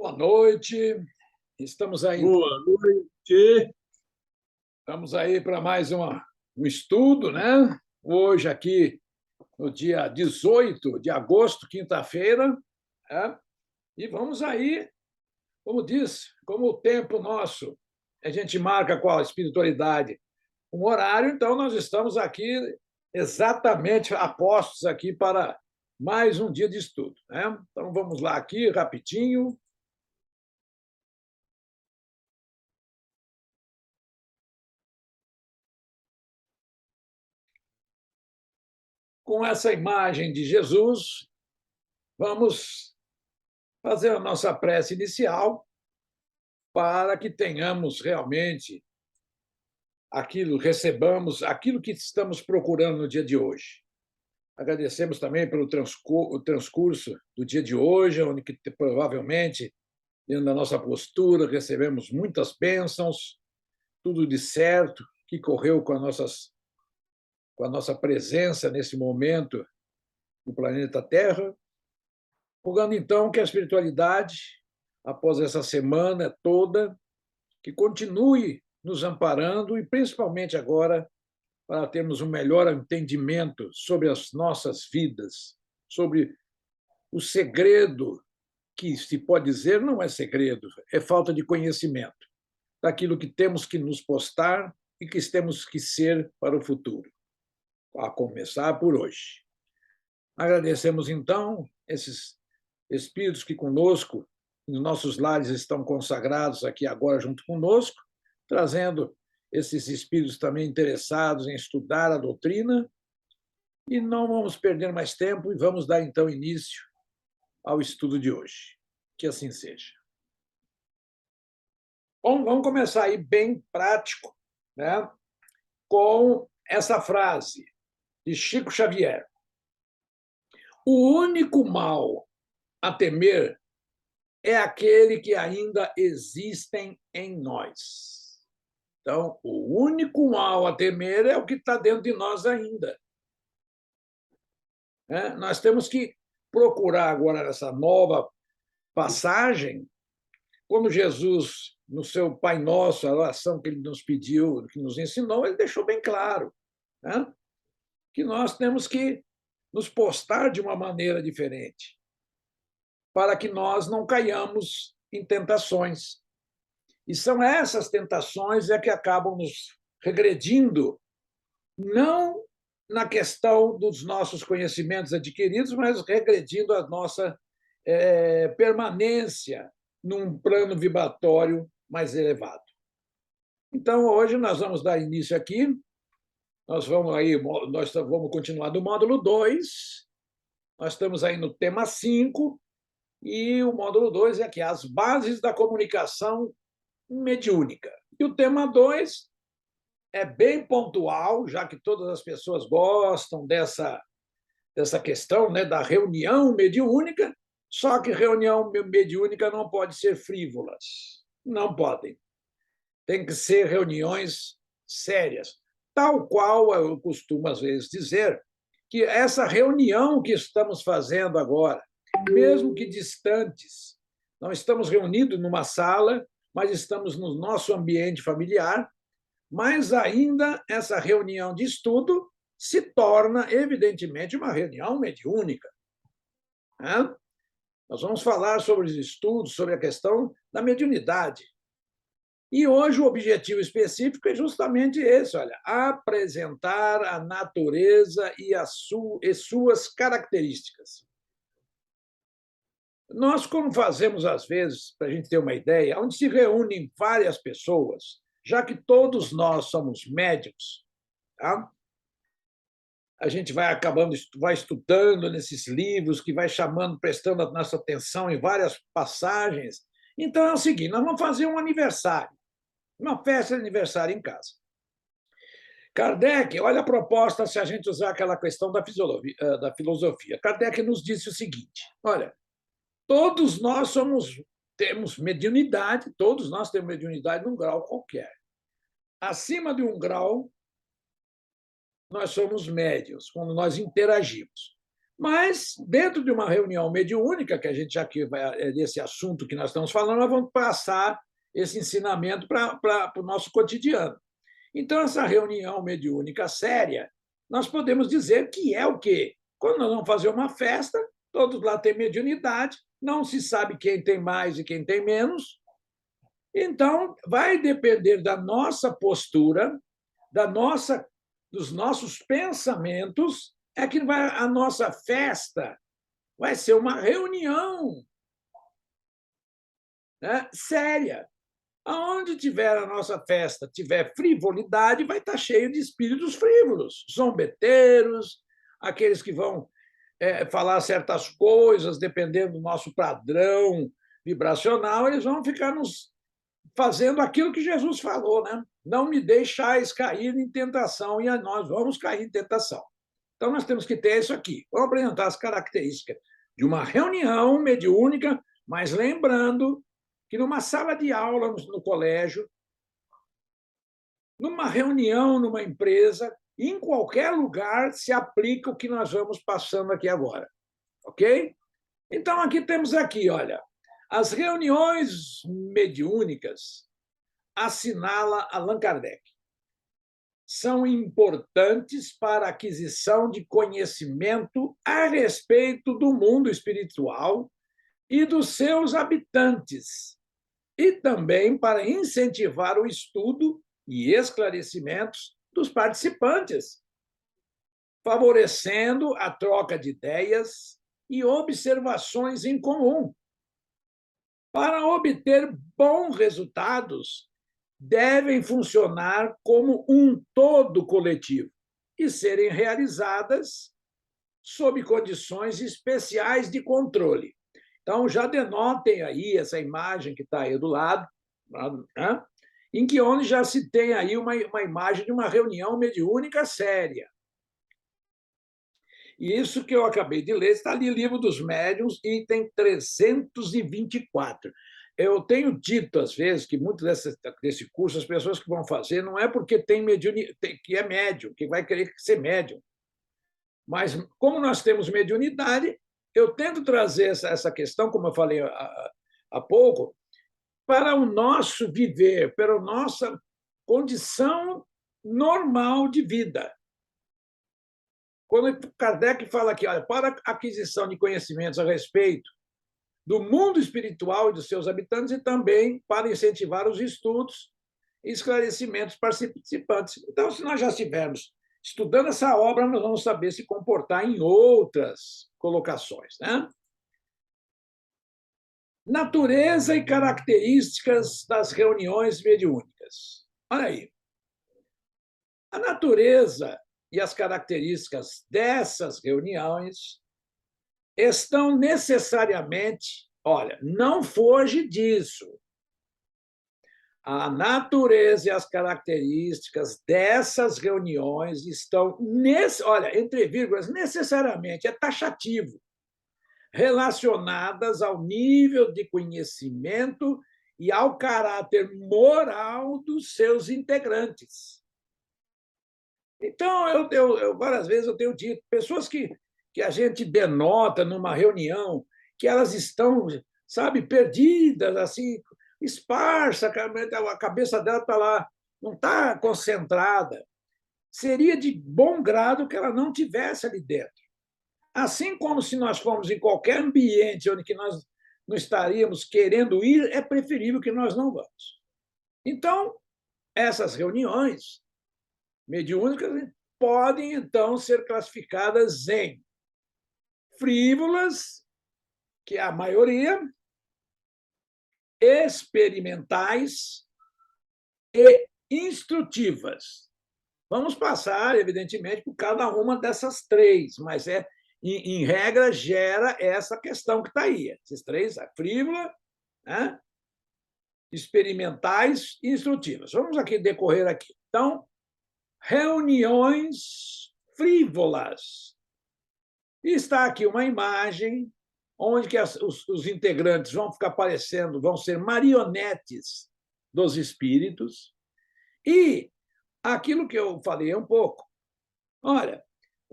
Boa noite. Estamos aí, Boa noite. estamos aí para mais um estudo, né? Hoje aqui no dia 18 de agosto, quinta-feira, né? E vamos aí, como diz, como o tempo nosso, a gente marca com a espiritualidade um horário, então nós estamos aqui exatamente apostos aqui para mais um dia de estudo, né? Então vamos lá aqui rapidinho. Com essa imagem de Jesus, vamos fazer a nossa prece inicial para que tenhamos realmente recebamos aquilo que estamos procurando no dia de hoje. Agradecemos também pelo transcurso do dia de hoje, onde que, provavelmente, dentro da nossa postura, recebemos muitas bênçãos, tudo de certo que correu com a nossa presença nesse momento no planeta Terra. Rogando, então, que a espiritualidade, após essa semana toda, que continue nos amparando e, principalmente agora, para termos um melhor entendimento sobre as nossas vidas, sobre o segredo, que se pode dizer não é segredo, é falta de conhecimento daquilo que temos que nos postar e que temos que ser para o futuro, a começar por hoje. Agradecemos, então, esses espíritos que conosco, nos nossos lares, estão consagrados aqui agora junto conosco, trazendo esses espíritos também interessados em estudar a doutrina. E não vamos perder mais tempo e vamos dar, então, início ao estudo de hoje. Que assim seja. Bom, vamos começar aí bem prático, né, com essa frase de Chico Xavier. O único mal a temer é aquele que ainda existem em nós. Então, o único mal a temer é o que está dentro de nós ainda. Nós temos que procurar agora, nessa nova passagem, quando Jesus, no seu Pai Nosso, a oração que ele nos pediu, que nos ensinou, ele deixou bem claro, né, que nós temos que nos postar de uma maneira diferente, para que nós não caiamos em tentações. E são essas tentações que acabam nos regredindo, não na questão dos nossos conhecimentos adquiridos, mas regredindo a nossa permanência num plano vibratório mais elevado. Então, hoje nós vamos dar início aqui, nós vamos continuar do módulo 2, nós estamos aí no tema 5, e o módulo 2 é aqui, as bases da comunicação mediúnica. E o tema 2 é bem pontual, já que todas as pessoas gostam dessa questão, né, da reunião mediúnica, só que reunião mediúnica não pode ser frívolas. Não podem. Tem que ser reuniões sérias. Tal qual eu costumo, às vezes, dizer que essa reunião que estamos fazendo agora, mesmo que distantes, não estamos reunidos numa sala, mas estamos no nosso ambiente familiar, mas ainda essa reunião de estudo se torna, evidentemente, uma reunião mediúnica. Né? Nós vamos falar sobre os estudos, sobre a questão da mediunidade. E hoje o objetivo específico é justamente esse, olha, apresentar a natureza e suas características. Nós, como fazemos às vezes, para a gente ter uma ideia, onde se reúnem várias pessoas, já que todos nós somos médicos, tá? A gente vai estudando nesses livros, que vai chamando, prestando a nossa atenção em várias passagens. Então é o seguinte, nós vamos fazer um aniversário, uma festa de aniversário em casa. Kardec, olha a proposta se a gente usar aquela questão da filosofia. Kardec nos disse o seguinte, olha, todos nós temos mediunidade, todos nós temos mediunidade num grau qualquer. Acima de um grau, nós somos médiuns, quando nós interagimos. Mas, dentro de uma reunião mediúnica, que a gente já que vai desse assunto que nós estamos falando, nós vamos passar esse ensinamento para o nosso cotidiano. Então, essa reunião mediúnica séria, nós podemos dizer que é o quê? Quando nós vamos fazer uma festa, todos lá têm mediunidade, não se sabe quem tem mais e quem tem menos. Então, vai depender da nossa postura, dos nossos pensamentos, é que a nossa festa vai ser uma reunião, né, séria. Aonde tiver a nossa festa, tiver frivolidade, vai estar cheio de espíritos frívolos, zombeteiros, aqueles que vão falar certas coisas, dependendo do nosso padrão vibracional, eles vão ficar nos fazendo aquilo que Jesus falou, né? Não me deixais cair em tentação, e nós vamos cair em tentação. Então, nós temos que ter isso aqui. Vamos apresentar as características de uma reunião mediúnica, mas lembrando que numa sala de aula no colégio, numa reunião, numa empresa, em qualquer lugar se aplica o que nós vamos passando aqui agora, ok? Então, aqui temos aqui, olha, as reuniões mediúnicas, assinala Allan Kardec, são importantes para a aquisição de conhecimento a respeito do mundo espiritual e dos seus habitantes, e também para incentivar o estudo e esclarecimentos dos participantes, favorecendo a troca de ideias e observações em comum. Para obter bons resultados, devem funcionar como um todo coletivo e serem realizadas sob condições especiais de controle. Então, já denotem aí essa imagem que está aí do lado, né? Em que onde já se tem aí uma imagem de uma reunião mediúnica séria. E isso que eu acabei de ler está ali, Livro dos Médiuns, item 324. Eu tenho dito, às vezes, que muito desse curso, as pessoas que vão fazer, não é porque que é médium, que vai querer ser médium. Mas, como nós temos mediunidade, eu tento trazer essa questão, como eu falei há pouco, para o nosso viver, para a nossa condição normal de vida. Quando Kardec fala aqui, olha, para a aquisição de conhecimentos a respeito do mundo espiritual e dos seus habitantes, e também para incentivar os estudos e esclarecimentos participantes. Então, se nós já estivermos estudando essa obra, nós vamos saber se comportar em outras colocações, né? Natureza e características das reuniões mediúnicas. Olha aí. A natureza e as características dessas reuniões estão necessariamente, olha, não foge disso. A natureza e as características dessas reuniões estão, olha, entre vírgulas, necessariamente, é taxativo, relacionadas ao nível de conhecimento e ao caráter moral dos seus integrantes. Então, eu várias vezes eu tenho dito, pessoas que a gente denota numa reunião, que elas estão, sabe, perdidas, assim, esparsa, a cabeça dela está lá, não está concentrada. Seria de bom grado que ela não tivesse ali dentro. Assim como se nós formos em qualquer ambiente onde que nós não estaríamos querendo ir, é preferível que nós não vamos. Então, essas reuniões mediúnicas podem, então, ser classificadas em frívolas, que é a maioria, experimentais e instrutivas. Vamos passar, evidentemente, por cada uma dessas três, mas em regra, gera essa questão que está aí. Esses três, a frívola, né? Experimentais e instrutivas. Vamos aqui decorrer aqui. Então, reuniões frívolas. E está aqui uma imagem onde que os integrantes vão ficar parecendo, vão ser marionetes dos espíritos. E aquilo que eu falei um pouco, olha,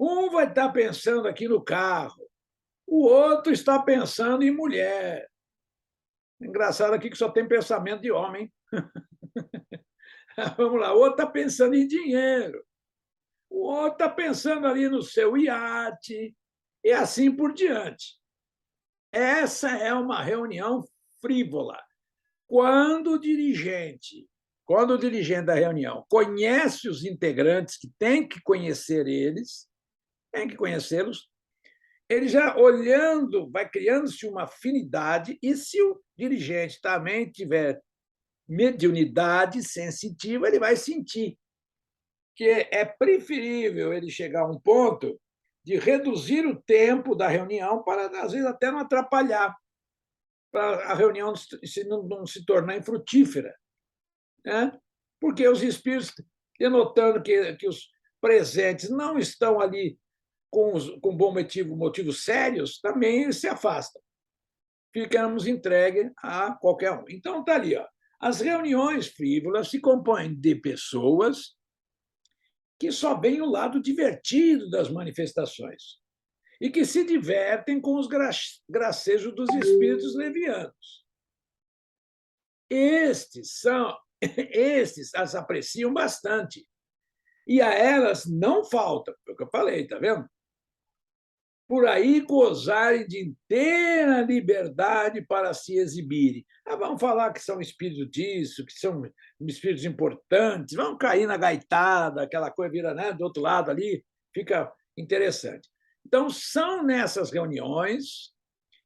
Um vai estar pensando aqui no carro, o outro está pensando em mulher. Engraçado aqui que só tem pensamento de homem. Vamos lá, o outro está pensando em dinheiro, o outro está pensando ali no seu iate, e assim por diante. Essa é uma reunião frívola. Quando o dirigente da reunião conhece os integrantes, que tem que conhecer eles, tem que conhecê-los, ele já olhando, vai criando-se uma afinidade, e se o dirigente também tiver mediunidade sensitiva, ele vai sentir que é preferível ele chegar a um ponto de reduzir o tempo da reunião para, às vezes, até não atrapalhar, para a reunião não se tornar infrutífera, né? Porque os espíritos, denotando que os presentes não estão ali com bom motivos sérios, também se afastam. Ficamos entregues a qualquer um. Então, está ali. Ó. As reuniões frívolas se compõem de pessoas que só veem o lado divertido das manifestações e que se divertem com os gracejos dos espíritos levianos. Estes as apreciam bastante. E a elas não falta, é o que eu falei, tá vendo? Por aí gozarem de inteira liberdade para se exibirem. Vamos falar que são espíritos disso, que são espíritos importantes, vão cair na gaitada, aquela coisa vira, né, do outro lado ali, fica interessante. Então, são nessas reuniões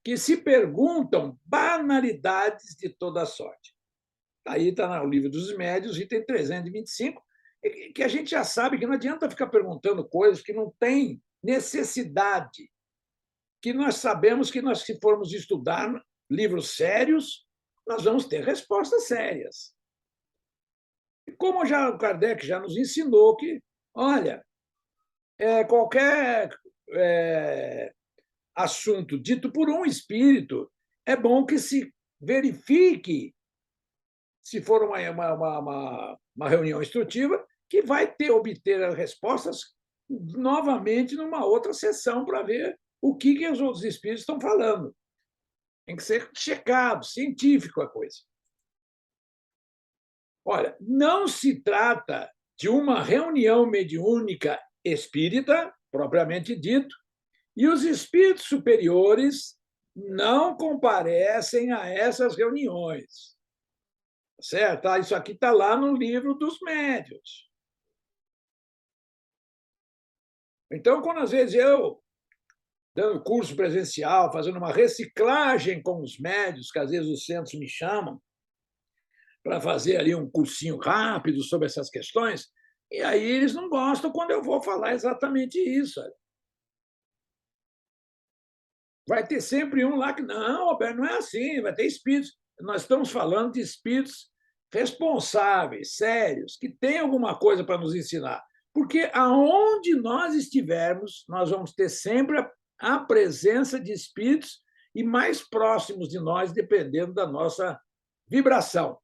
que se perguntam banalidades de toda sorte. Aí está no livro dos médiuns, item 325, que a gente já sabe que não adianta ficar perguntando coisas que não têm necessidade, que nós sabemos que nós, se formos estudar livros sérios, nós vamos ter respostas sérias. E como já o Kardec já nos ensinou que, olha, qualquer assunto dito por um espírito, é bom que se verifique, se for uma reunião instrutiva, que vai obter as respostas novamente numa outra sessão para ver o que os outros espíritos estão falando. Tem que ser checado, científico a coisa. Olha, não se trata de uma reunião mediúnica espírita, propriamente dito, e os espíritos superiores não comparecem a essas reuniões. Certo? Isso aqui está lá no livro dos médiuns. Então, quando às vezes eu, dando curso presencial, fazendo uma reciclagem com os médiuns, que às vezes os centros me chamam para fazer ali um cursinho rápido sobre essas questões, e aí eles não gostam quando eu vou falar exatamente isso. Vai ter sempre um lá que, não, Roberto, não é assim, vai ter espíritos. Nós estamos falando de espíritos responsáveis, sérios, que têm alguma coisa para nos ensinar. Porque aonde nós estivermos, nós vamos ter sempre a presença de espíritos e mais próximos de nós, dependendo da nossa vibração.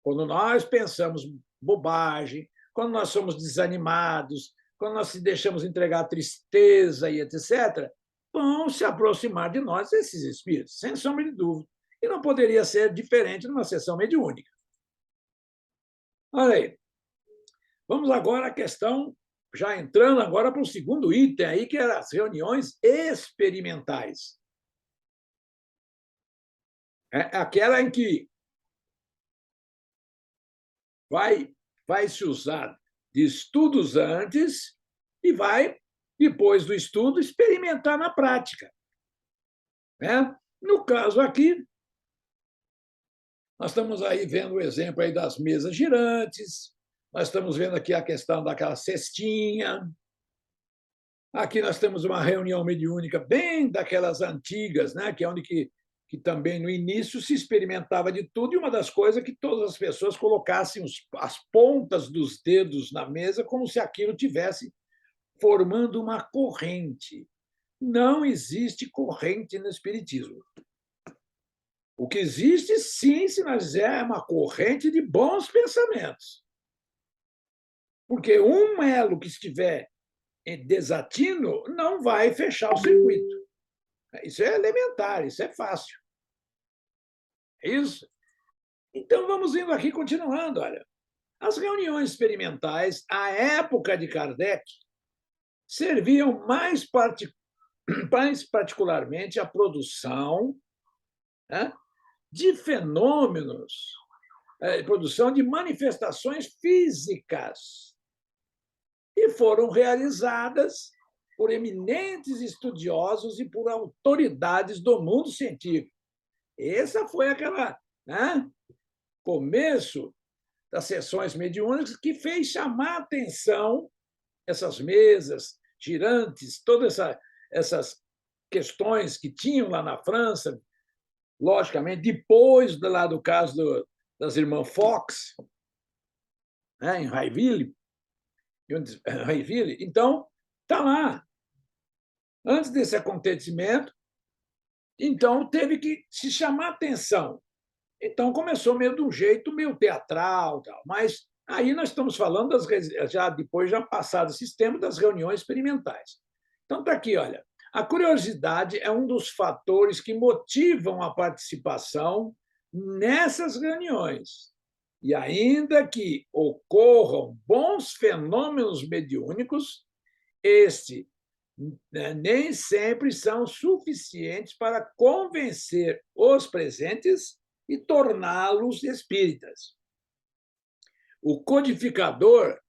Quando nós pensamos bobagem, quando nós somos desanimados, quando nós se deixamos entregar à tristeza e etc., vão se aproximar de nós esses espíritos, sem sombra de dúvida. E não poderia ser diferente numa sessão mediúnica. Olha aí. Vamos agora à questão, já entrando agora para o segundo item aí, que eram as reuniões experimentais. É aquela em que vai se usar de estudos antes e vai, depois do estudo, experimentar na prática. Né? No caso aqui, nós estamos aí vendo o exemplo aí das mesas girantes, nós estamos vendo aqui a questão daquela cestinha. Aqui nós temos uma reunião mediúnica bem daquelas antigas, né? Que é onde que também no início se experimentava de tudo, e uma das coisas é que todas as pessoas colocassem as pontas dos dedos na mesa como se aquilo tivesse formando uma corrente. Não existe corrente no Espiritismo. O que existe, sim, se nós é uma corrente de bons pensamentos. Porque um elo que estiver desatino, não vai fechar o circuito. Isso é elementar, isso é fácil. É isso? Então, vamos indo aqui, continuando. Olha, as reuniões experimentais, à época de Kardec, serviam mais particularmente à produção, né, de fenômenos, produção de manifestações físicas, e foram realizadas por eminentes estudiosos e por autoridades do mundo científico. Essa foi aquela, né, começo das sessões mediúnicas que fez chamar a atenção essas mesas girantes, todas essas questões que tinham lá na França, logicamente, depois lá do caso das irmãs Fox, né, em Raiville. Então, está lá. Antes desse acontecimento, então, teve que se chamar atenção. Então, começou meio de um jeito meio teatral, tal. Mas aí nós estamos falando, já depois, já passado esse tempo, das reuniões experimentais. Então, está aqui, olha. A curiosidade é um dos fatores que motivam a participação nessas reuniões. E ainda que ocorram bons fenômenos mediúnicos, este nem sempre são suficientes para convencer os presentes e torná-los espíritas. O codificador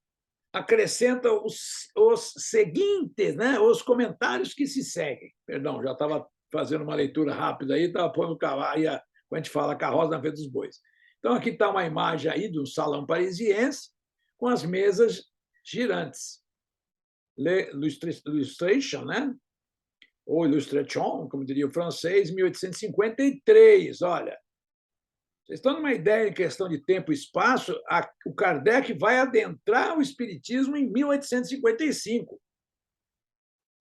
acrescenta os seguintes, né, os comentários que se seguem. Perdão, já estava fazendo uma leitura rápida aí, estava pondo o cavalo, aí quando a gente fala carroça na frente dos bois. Então, aqui está uma imagem aí de um salão parisiense com as mesas girantes. L'illustration, né? Ou illustration, como diria o francês, 1853. Olha, vocês estão numa ideia em questão de tempo e espaço, o Kardec vai adentrar o espiritismo em 1855.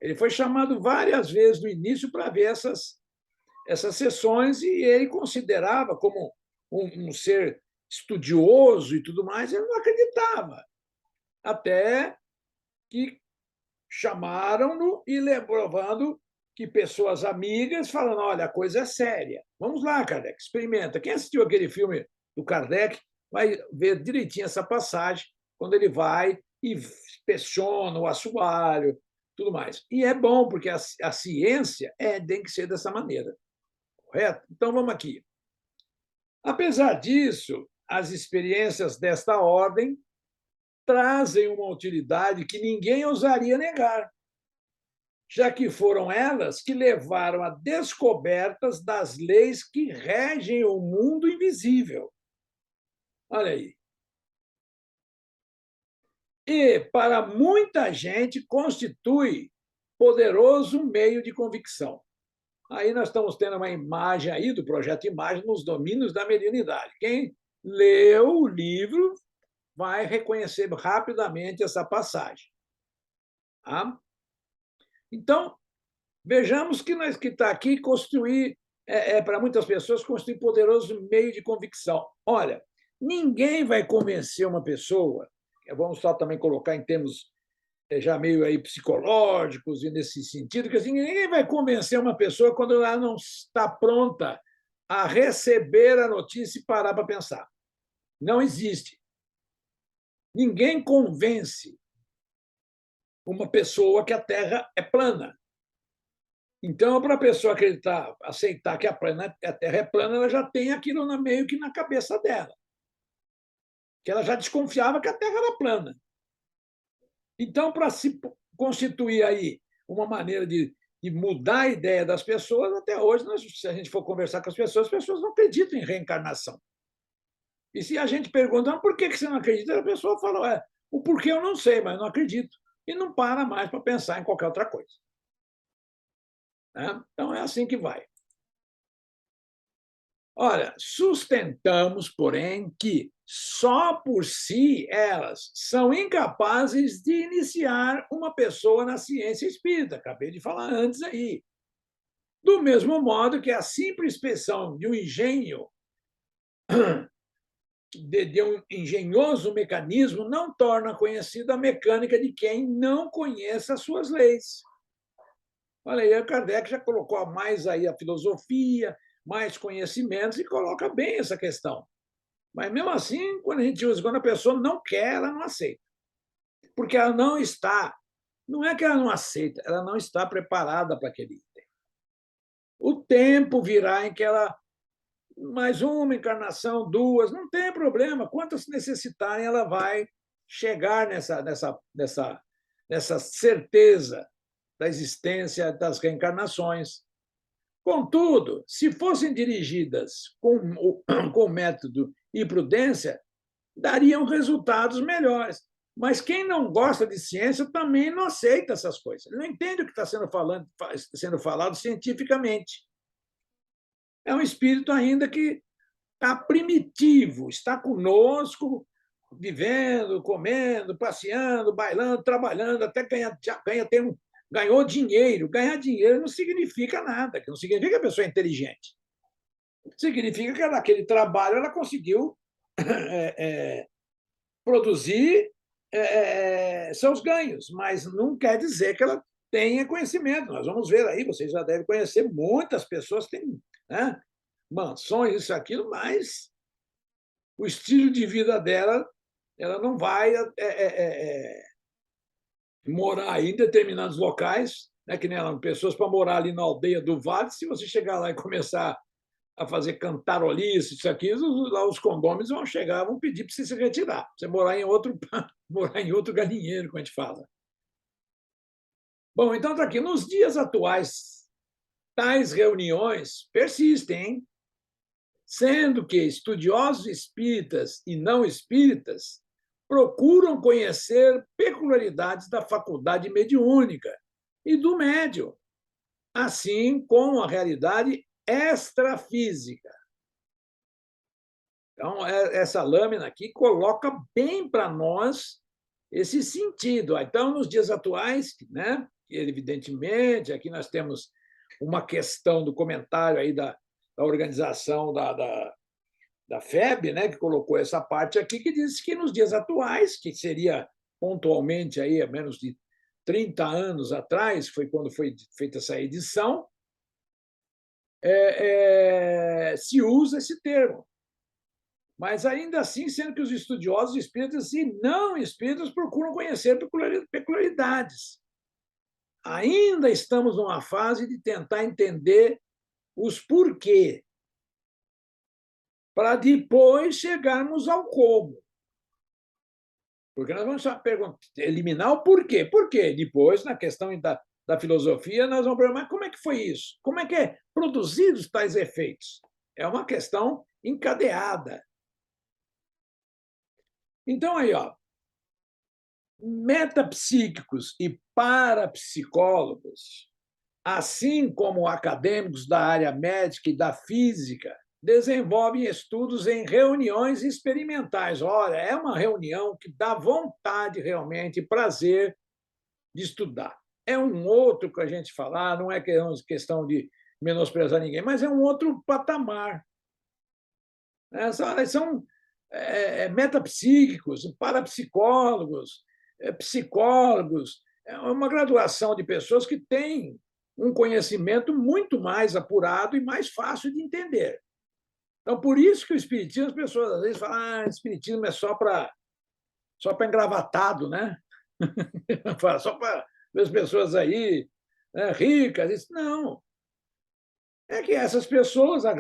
Ele foi chamado várias vezes no início para ver essas sessões e ele considerava como um ser estudioso e tudo mais, ele não acreditava. Até que chamaram-no e provando que pessoas amigas falando, olha, a coisa é séria. Vamos lá, Kardec, experimenta. Quem assistiu aquele filme do Kardec vai ver direitinho essa passagem, quando ele vai e inspeciona o assoalho, tudo mais. E é bom, porque a ciência tem que ser dessa maneira. Correto? Então, vamos aqui. Apesar disso, as experiências desta ordem trazem uma utilidade que ninguém ousaria negar, já que foram elas que levaram a descobertas das leis que regem o mundo invisível. Olha aí. E, para muita gente, constitui poderoso meio de convicção. Aí nós estamos tendo uma imagem aí do projeto Imagem nos domínios da mediunidade. Quem leu o livro vai reconhecer rapidamente essa passagem. Tá? Então, vejamos que nós que está aqui construir, para muitas pessoas, construir poderoso meio de convicção. Olha, ninguém vai convencer uma pessoa, vamos só também colocar em termos já meio aí psicológicos e nesse sentido, que assim, ninguém vai convencer uma pessoa quando ela não está pronta a receber a notícia e parar para pensar. Não existe. Ninguém convence uma pessoa que a Terra é plana. Então, para a pessoa acreditar, aceitar que a Terra é plana, ela já tem aquilo meio que na cabeça dela. Que ela já desconfiava que a Terra era plana. Então, para se constituir aí uma maneira de mudar a ideia das pessoas, até hoje, se a gente for conversar com as pessoas não acreditam em reencarnação. E se a gente pergunta, por que você não acredita? A pessoa fala, o porquê eu não sei, mas não acredito. E não para mais para pensar em qualquer outra coisa. Então, é assim que vai. Olha, sustentamos, porém, que só por si elas são incapazes de iniciar uma pessoa na ciência espírita. Acabei de falar antes aí. Do mesmo modo que a simples expressão de um engenho de um engenhoso mecanismo não torna conhecida a mecânica de quem não conhece as suas leis. Olha aí, Kardec já colocou mais aí a filosofia, mais conhecimentos, e coloca bem essa questão. Mas, mesmo assim, quando a gente usa, quando a pessoa não quer, ela não aceita. Porque ela não está, não é que ela não aceita, ela não está preparada para aquele item. O tempo virá em que ela, mais uma encarnação, duas, não tem problema, quantas necessitarem, ela vai chegar nessa certeza da existência das reencarnações. Contudo, se fossem dirigidas com método e prudência, dariam resultados melhores. Mas quem não gosta de ciência também não aceita essas coisas. Ele não entende o que está sendo falado cientificamente. É um espírito ainda que está primitivo, está conosco, vivendo, comendo, passeando, bailando, trabalhando, até ganhou dinheiro. Ganhar dinheiro não significa nada, não significa que a pessoa é inteligente. Significa que naquele trabalho ela conseguiu produzir seus ganhos, mas não quer dizer que ela tenha conhecimento. Nós vamos ver aí, vocês já devem conhecer, muitas pessoas têm, né, mansões, isso, aquilo, mas o estilo de vida dela, ela não vai morar em determinados locais, né, que nem ela, pessoas para morar ali na aldeia do Vale, se você chegar lá e começar a fazer cantarolice, isso aqui, lá os condôminos vão chegar, vão pedir para você se retirar, você morar em outro morar em outro galinheiro, como a gente fala. Bom, então está aqui. Nos dias atuais, tais reuniões persistem, hein? Sendo que estudiosos espíritas e não espíritas procuram conhecer peculiaridades da faculdade mediúnica e do médium, assim como a realidade extrafísica. Então, essa lâmina aqui coloca bem para nós esse sentido. Então, nos dias atuais, né, evidentemente, aqui nós temos uma questão do comentário aí da organização da FEB, né, que colocou essa parte aqui, que diz que nos dias atuais, que seria pontualmente aí, há menos de 30 anos atrás, foi quando foi feita essa edição, se usa esse termo. Mas, ainda assim, sendo que os estudiosos espíritas e não espíritas procuram conhecer peculiaridades. Ainda estamos numa fase de tentar entender os porquê, para depois chegarmos ao como. Porque nós vamos eliminar o porquê. Por quê? Depois, na questão da filosofia, nós vamos perguntar, mas como é que foi isso? Como é que é produzidos tais efeitos? É uma questão encadeada. Então, aí, ó, metapsíquicos e parapsicólogos, assim como acadêmicos da área médica e da física, desenvolvem estudos em reuniões experimentais. Olha, é uma reunião que dá vontade realmente, prazer de estudar. É um outro que a gente falar, não é questão de menosprezar ninguém, mas é um outro patamar. São metapsíquicos, parapsicólogos, psicólogos, é uma graduação de pessoas que têm um conhecimento muito mais apurado e mais fácil de entender. Então, por isso que o espiritismo, as pessoas às vezes falam, espiritismo é só para engravatado, né? Só para as pessoas aí, né, ricas. Não. É que essas pessoas, a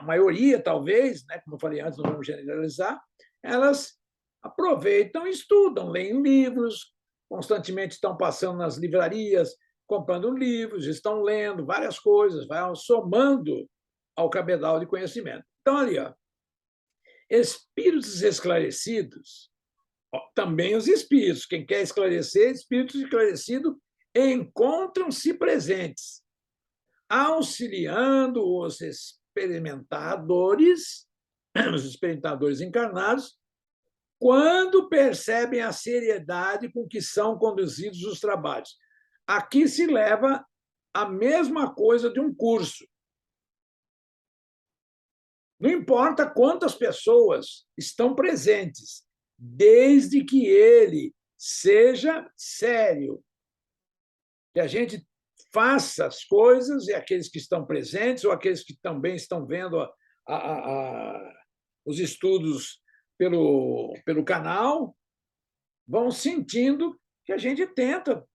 maioria, talvez, né, como eu falei antes, não vamos generalizar, elas aproveitam e estudam, leem livros, constantemente estão passando nas livrarias, comprando livros, estão lendo várias coisas, vai somando ao cabedal de conhecimento. Então, ali, ó, espíritos esclarecidos, ó, também os espíritos, quem quer esclarecer, espíritos esclarecidos encontram-se presentes, auxiliando os experimentadores encarnados, quando percebem a seriedade com que são conduzidos os trabalhos. Aqui se leva a mesma coisa de um curso. Não importa quantas pessoas estão presentes, desde que ele seja sério, que a gente faça as coisas e aqueles que estão presentes ou aqueles que também estão vendo os estudos pelo canal vão sentindo que a gente tenta,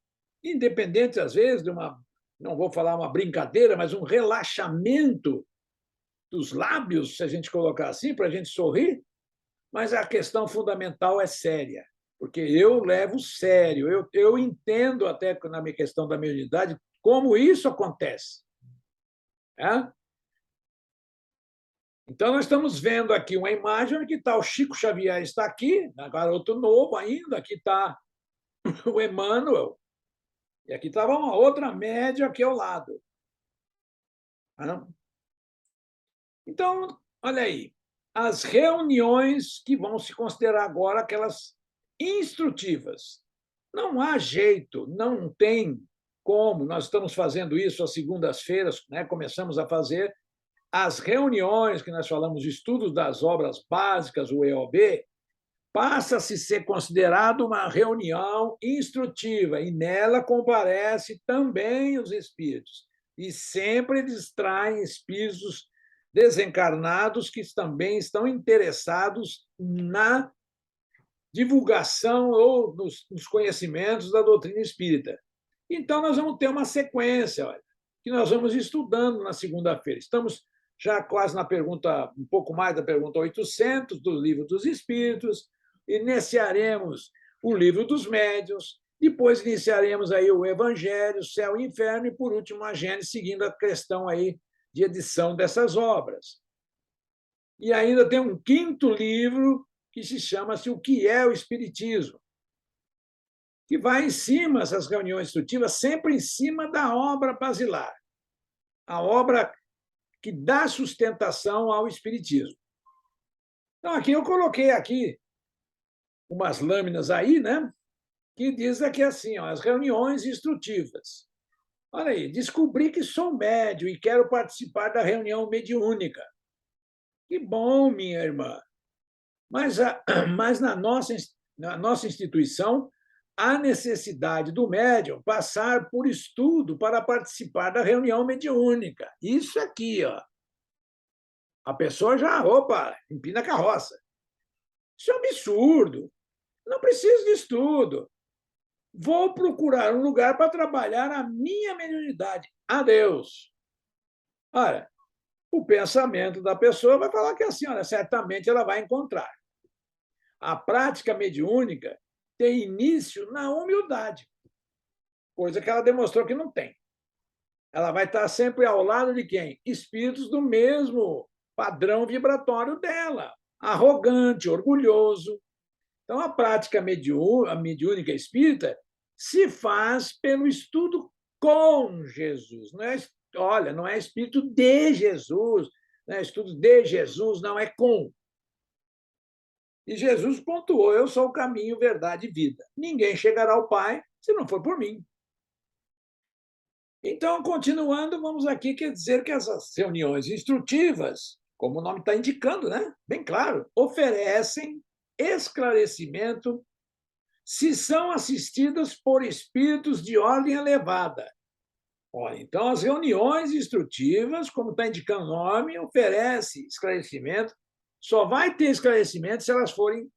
independente, às vezes, de uma, não vou falar uma brincadeira, mas um relaxamento dos lábios, se a gente colocar assim, para a gente sorrir, mas a questão fundamental é séria, porque eu levo sério, eu entendo até na minha questão da mediunidade como isso acontece. É? Então, nós estamos vendo aqui uma imagem que está o Chico Xavier, está aqui, garoto novo ainda, aqui está o Emmanuel, e aqui estava uma outra média aqui ao lado. Então, olha aí, as reuniões que vão se considerar agora aquelas instrutivas. Não há jeito, não tem como. Nós estamos fazendo isso às segundas-feiras, né? Começamos a fazer as reuniões que nós falamos de estudos das obras básicas, o EOB, passa-se a ser considerado uma reunião instrutiva, e nela comparece também os espíritos. E sempre distraem espíritos desencarnados que também estão interessados na divulgação ou nos conhecimentos da doutrina espírita. Então, nós vamos ter uma sequência, olha, que nós vamos estudando na segunda-feira. Estamos já quase na pergunta, um pouco mais da pergunta 800 do Livro dos Espíritos, iniciaremos o Livro dos Médiuns, depois iniciaremos aí o Evangelho, Céu e Inferno, e, por último, a Gênesis, seguindo a questão aí de edição dessas obras. E ainda tem um quinto livro que se chama-se O que é o Espiritismo, que vai em cima, essas reuniões instrutivas, sempre em cima da obra basilar, a obra que dá sustentação ao Espiritismo. Então, aqui eu coloquei aqui umas lâminas aí, né, que diz aqui assim, ó, as reuniões instrutivas. Olha aí, descobri que sou médium e quero participar da reunião mediúnica. Que bom, minha irmã. Mas na nossa instituição, há necessidade do médium passar por estudo para participar da reunião mediúnica. Isso aqui, ó. A pessoa já, opa, empina a carroça. Isso é um absurdo. Não preciso de estudo. Vou procurar um lugar para trabalhar a minha mediunidade. Adeus. Olha, o pensamento da pessoa vai falar que assim, olha, certamente ela vai encontrar. A prática mediúnica tem início na humildade, coisa que ela demonstrou que não tem. Ela vai estar sempre ao lado de quem? Espíritos do mesmo padrão vibratório dela, arrogante, orgulhoso. Então, a prática mediúnica espírita se faz pelo estudo com Jesus. Não é, olha, não é espírito de Jesus, não é estudo de Jesus, não, é com. E Jesus pontuou: eu sou o caminho, verdade e vida. Ninguém chegará ao Pai se não for por mim. Então, continuando, vamos aqui, quer dizer que essas reuniões instrutivas, como o nome está indicando, né? Bem claro, oferecem esclarecimento se são assistidas por espíritos de ordem elevada. Olha, então, as reuniões instrutivas, como está indicando o nome, oferece esclarecimento. Só vai ter esclarecimento se elas forem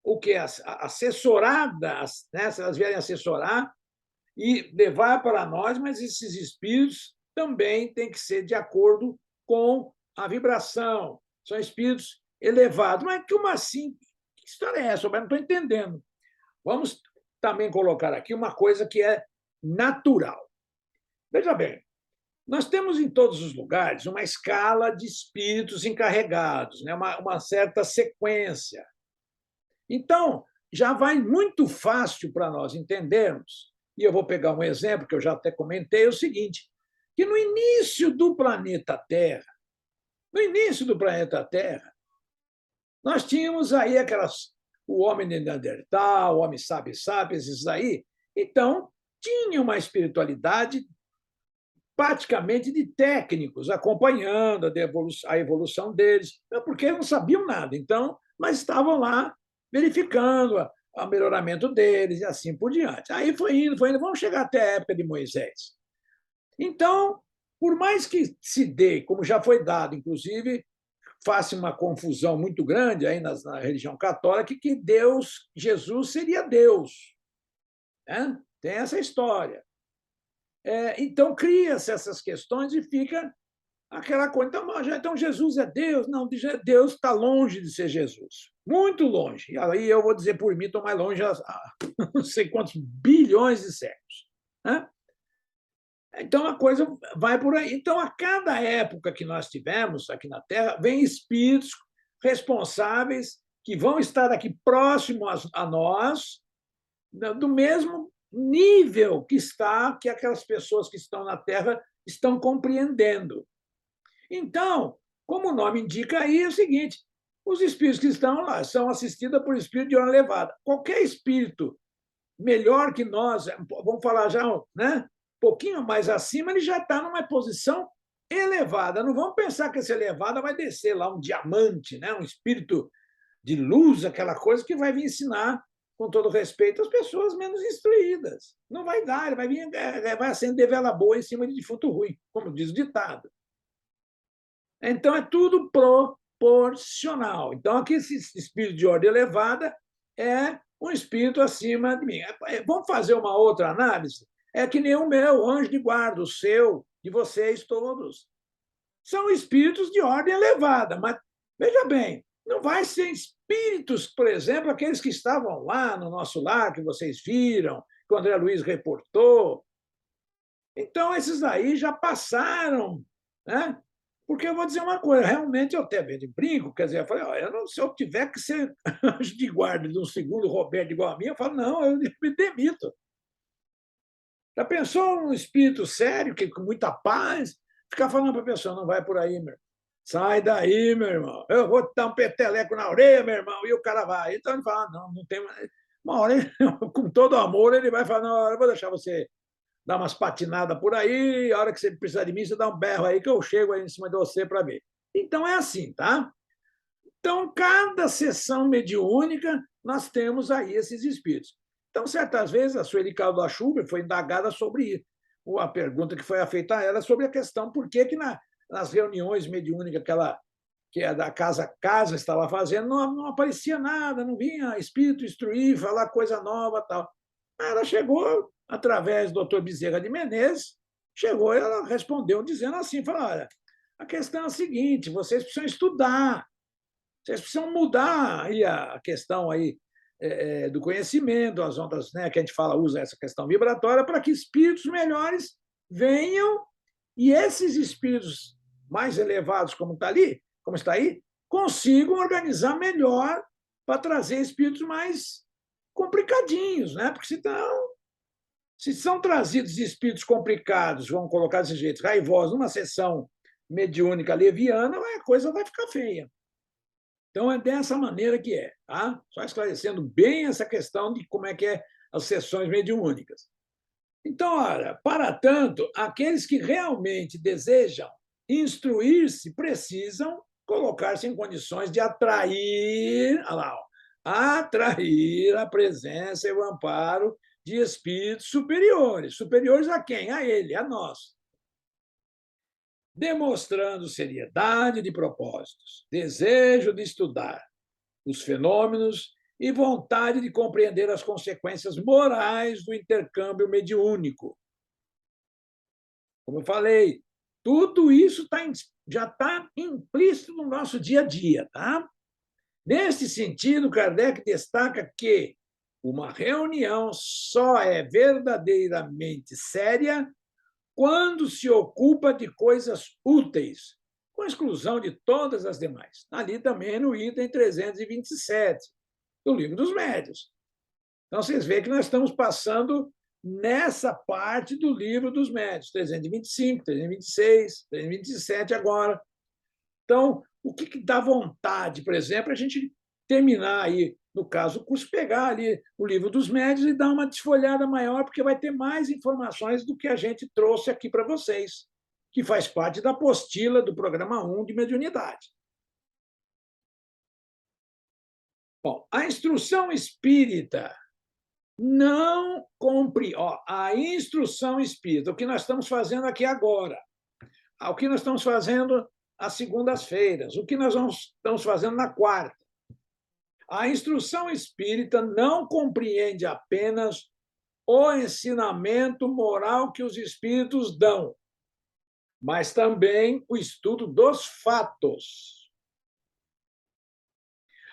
o que? Assessoradas, né? Se elas vierem assessorar e levar para nós, mas esses espíritos também têm que ser de acordo com a vibração. São espíritos elevados. Mas como assim? Que história é essa? Eu não estou entendendo. Vamos também colocar aqui uma coisa que é natural. Veja bem, nós temos em todos os lugares uma escala de espíritos encarregados, né? uma certa sequência. Então, já vai muito fácil para nós entendermos, e eu vou pegar um exemplo que eu já até comentei, é o seguinte, que no início do planeta Terra, nós tínhamos aí o homem neandertal, o homem sapiens, esses aí, então, tinha uma espiritualidade praticamente de técnicos, acompanhando a evolução deles, porque não sabiam nada, então, mas estavam lá verificando o melhoramento deles e assim por diante. Aí foi indo, vamos chegar até a época de Moisés. Então, por mais que se dê, como já foi dado, inclusive, faça uma confusão muito grande aí na religião católica, que Deus, Jesus seria Deus. Né? Tem essa história. Então, cria-se essas questões e fica aquela coisa. Então, Jesus é Deus? Não, Deus está longe de ser Jesus. Muito longe. E aí eu vou dizer por mim, estou mais longe há não sei quantos bilhões de séculos. Né? Então, a coisa vai por aí. Então, a cada época que nós tivemos aqui na Terra, vem espíritos responsáveis que vão estar aqui próximos a nós, do mesmo nível que aquelas pessoas que estão na Terra estão compreendendo. Então, como o nome indica aí, é o seguinte: os espíritos que estão lá são assistidos por espírito de ordem elevada. Qualquer espírito melhor que nós, vamos falar já, né? Um pouquinho mais acima, ele já está numa posição elevada. Não vamos pensar que essa elevada vai descer lá um diamante, né? Um espírito de luz, aquela coisa que vai vir ensinar, com todo respeito, as pessoas menos instruídas. Não vai dar, ele vai vir, vai acender vela boa em cima de defunto ruim, como diz o ditado. Então, é tudo proporcional. Então, aqui, esse espírito de ordem elevada é um espírito acima de mim. Vamos fazer uma outra análise? É que nem o meu anjo de guarda, o seu, de vocês todos. São espíritos de ordem elevada, mas, veja bem, não vai ser espíritos, por exemplo, aqueles que estavam lá no nosso lar, que vocês viram, que o André Luiz reportou. Então, esses aí já passaram, né? Porque eu vou dizer uma coisa, realmente eu até de brinco, quer dizer, eu falei, se eu tiver que ser anjo de guarda de um segundo Roberto igual a mim, eu falo, não, eu me demito. Já pensou um espírito sério, que com muita paz, ficar falando para a pessoa, não vai por aí, meu irmão. Sai daí, meu irmão. Eu vou te dar um peteleco na orelha, meu irmão, e o cara vai. Então ele fala, não tem mais. Uma hora, com todo amor, ele vai falar, não, eu vou deixar você dar umas patinadas por aí, a hora que você precisar de mim, você dá um berro aí que eu chego aí em cima de você para ver. Então é assim, tá? Então, cada sessão mediúnica, nós temos aí esses espíritos. Então, certas vezes, a Sueli Caldas Schubert foi indagada sobre a pergunta que foi feita a ela sobre a questão por que nas reuniões mediúnicas que a da Casa a Casa estava fazendo, não aparecia nada, não vinha espírito instruir, falar coisa nova tal. Ela chegou, através do Dr. Bezerra de Menezes, chegou e ela respondeu dizendo assim, falou, olha, a questão é a seguinte, vocês precisam estudar, vocês precisam mudar aí a questão aí, do conhecimento, as ondas, né, que a gente fala, usa essa questão vibratória, para que espíritos melhores venham e esses espíritos mais elevados, como está aí, consigam organizar melhor para trazer espíritos mais complicadinhos, né? Porque senão, se são trazidos espíritos complicados, vamos colocar desse jeito, raivosos, numa sessão mediúnica leviana, a coisa vai ficar feia. Então, é dessa maneira que é, tá? Só esclarecendo bem essa questão de como é que é as sessões mediúnicas. Então, olha, para tanto, aqueles que realmente desejam instruir-se precisam colocar-se em condições de atrair, olha lá, atrair a presença e o amparo de espíritos superiores. Superiores a quem? A ele, a nós. Demonstrando seriedade de propósitos, desejo de estudar os fenômenos e vontade de compreender as consequências morais do intercâmbio mediúnico. Como eu falei, tudo isso já está implícito no nosso dia a dia. Tá? Nesse sentido, Kardec destaca que uma reunião só é verdadeiramente séria quando se ocupa de coisas úteis, com exclusão de todas as demais. Ali também no item 327 do Livro dos Médiuns. Então, vocês veem que nós estamos passando nessa parte do Livro dos Médiuns, 325, 326, 327 agora. Então, o que dá vontade, por exemplo, a gente terminar aí, no caso, o curso, pegar ali o Livro dos Médiuns e dar uma desfolhada maior, porque vai ter mais informações do que a gente trouxe aqui para vocês. que faz parte da apostila do programa 1 de mediunidade. Bom, a instrução espírita não cumpre. A instrução espírita, o que nós estamos fazendo aqui agora, o que nós estamos fazendo às segundas-feiras, o que nós estamos fazendo na quarta. A instrução espírita não compreende apenas o ensinamento moral que os espíritos dão, mas também o estudo dos fatos.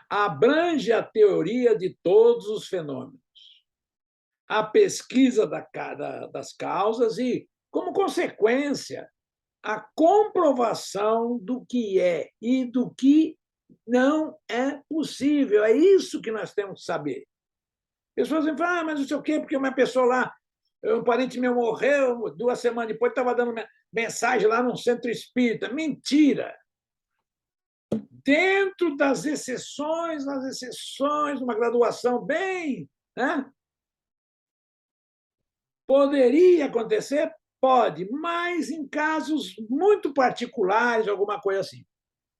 Abrange a teoria de todos os fenômenos, a pesquisa das causas e, como consequência, a comprovação do que é e do que não é possível. É isso que nós temos que saber. Pessoas dizem, mas não sei o quê, porque uma pessoa lá, um parente meu morreu, 2 semanas depois estava dando mensagem lá num centro espírita. Mentira! Dentro das exceções, de uma graduação bem, né? Poderia acontecer? Pode, mas em casos muito particulares, alguma coisa assim.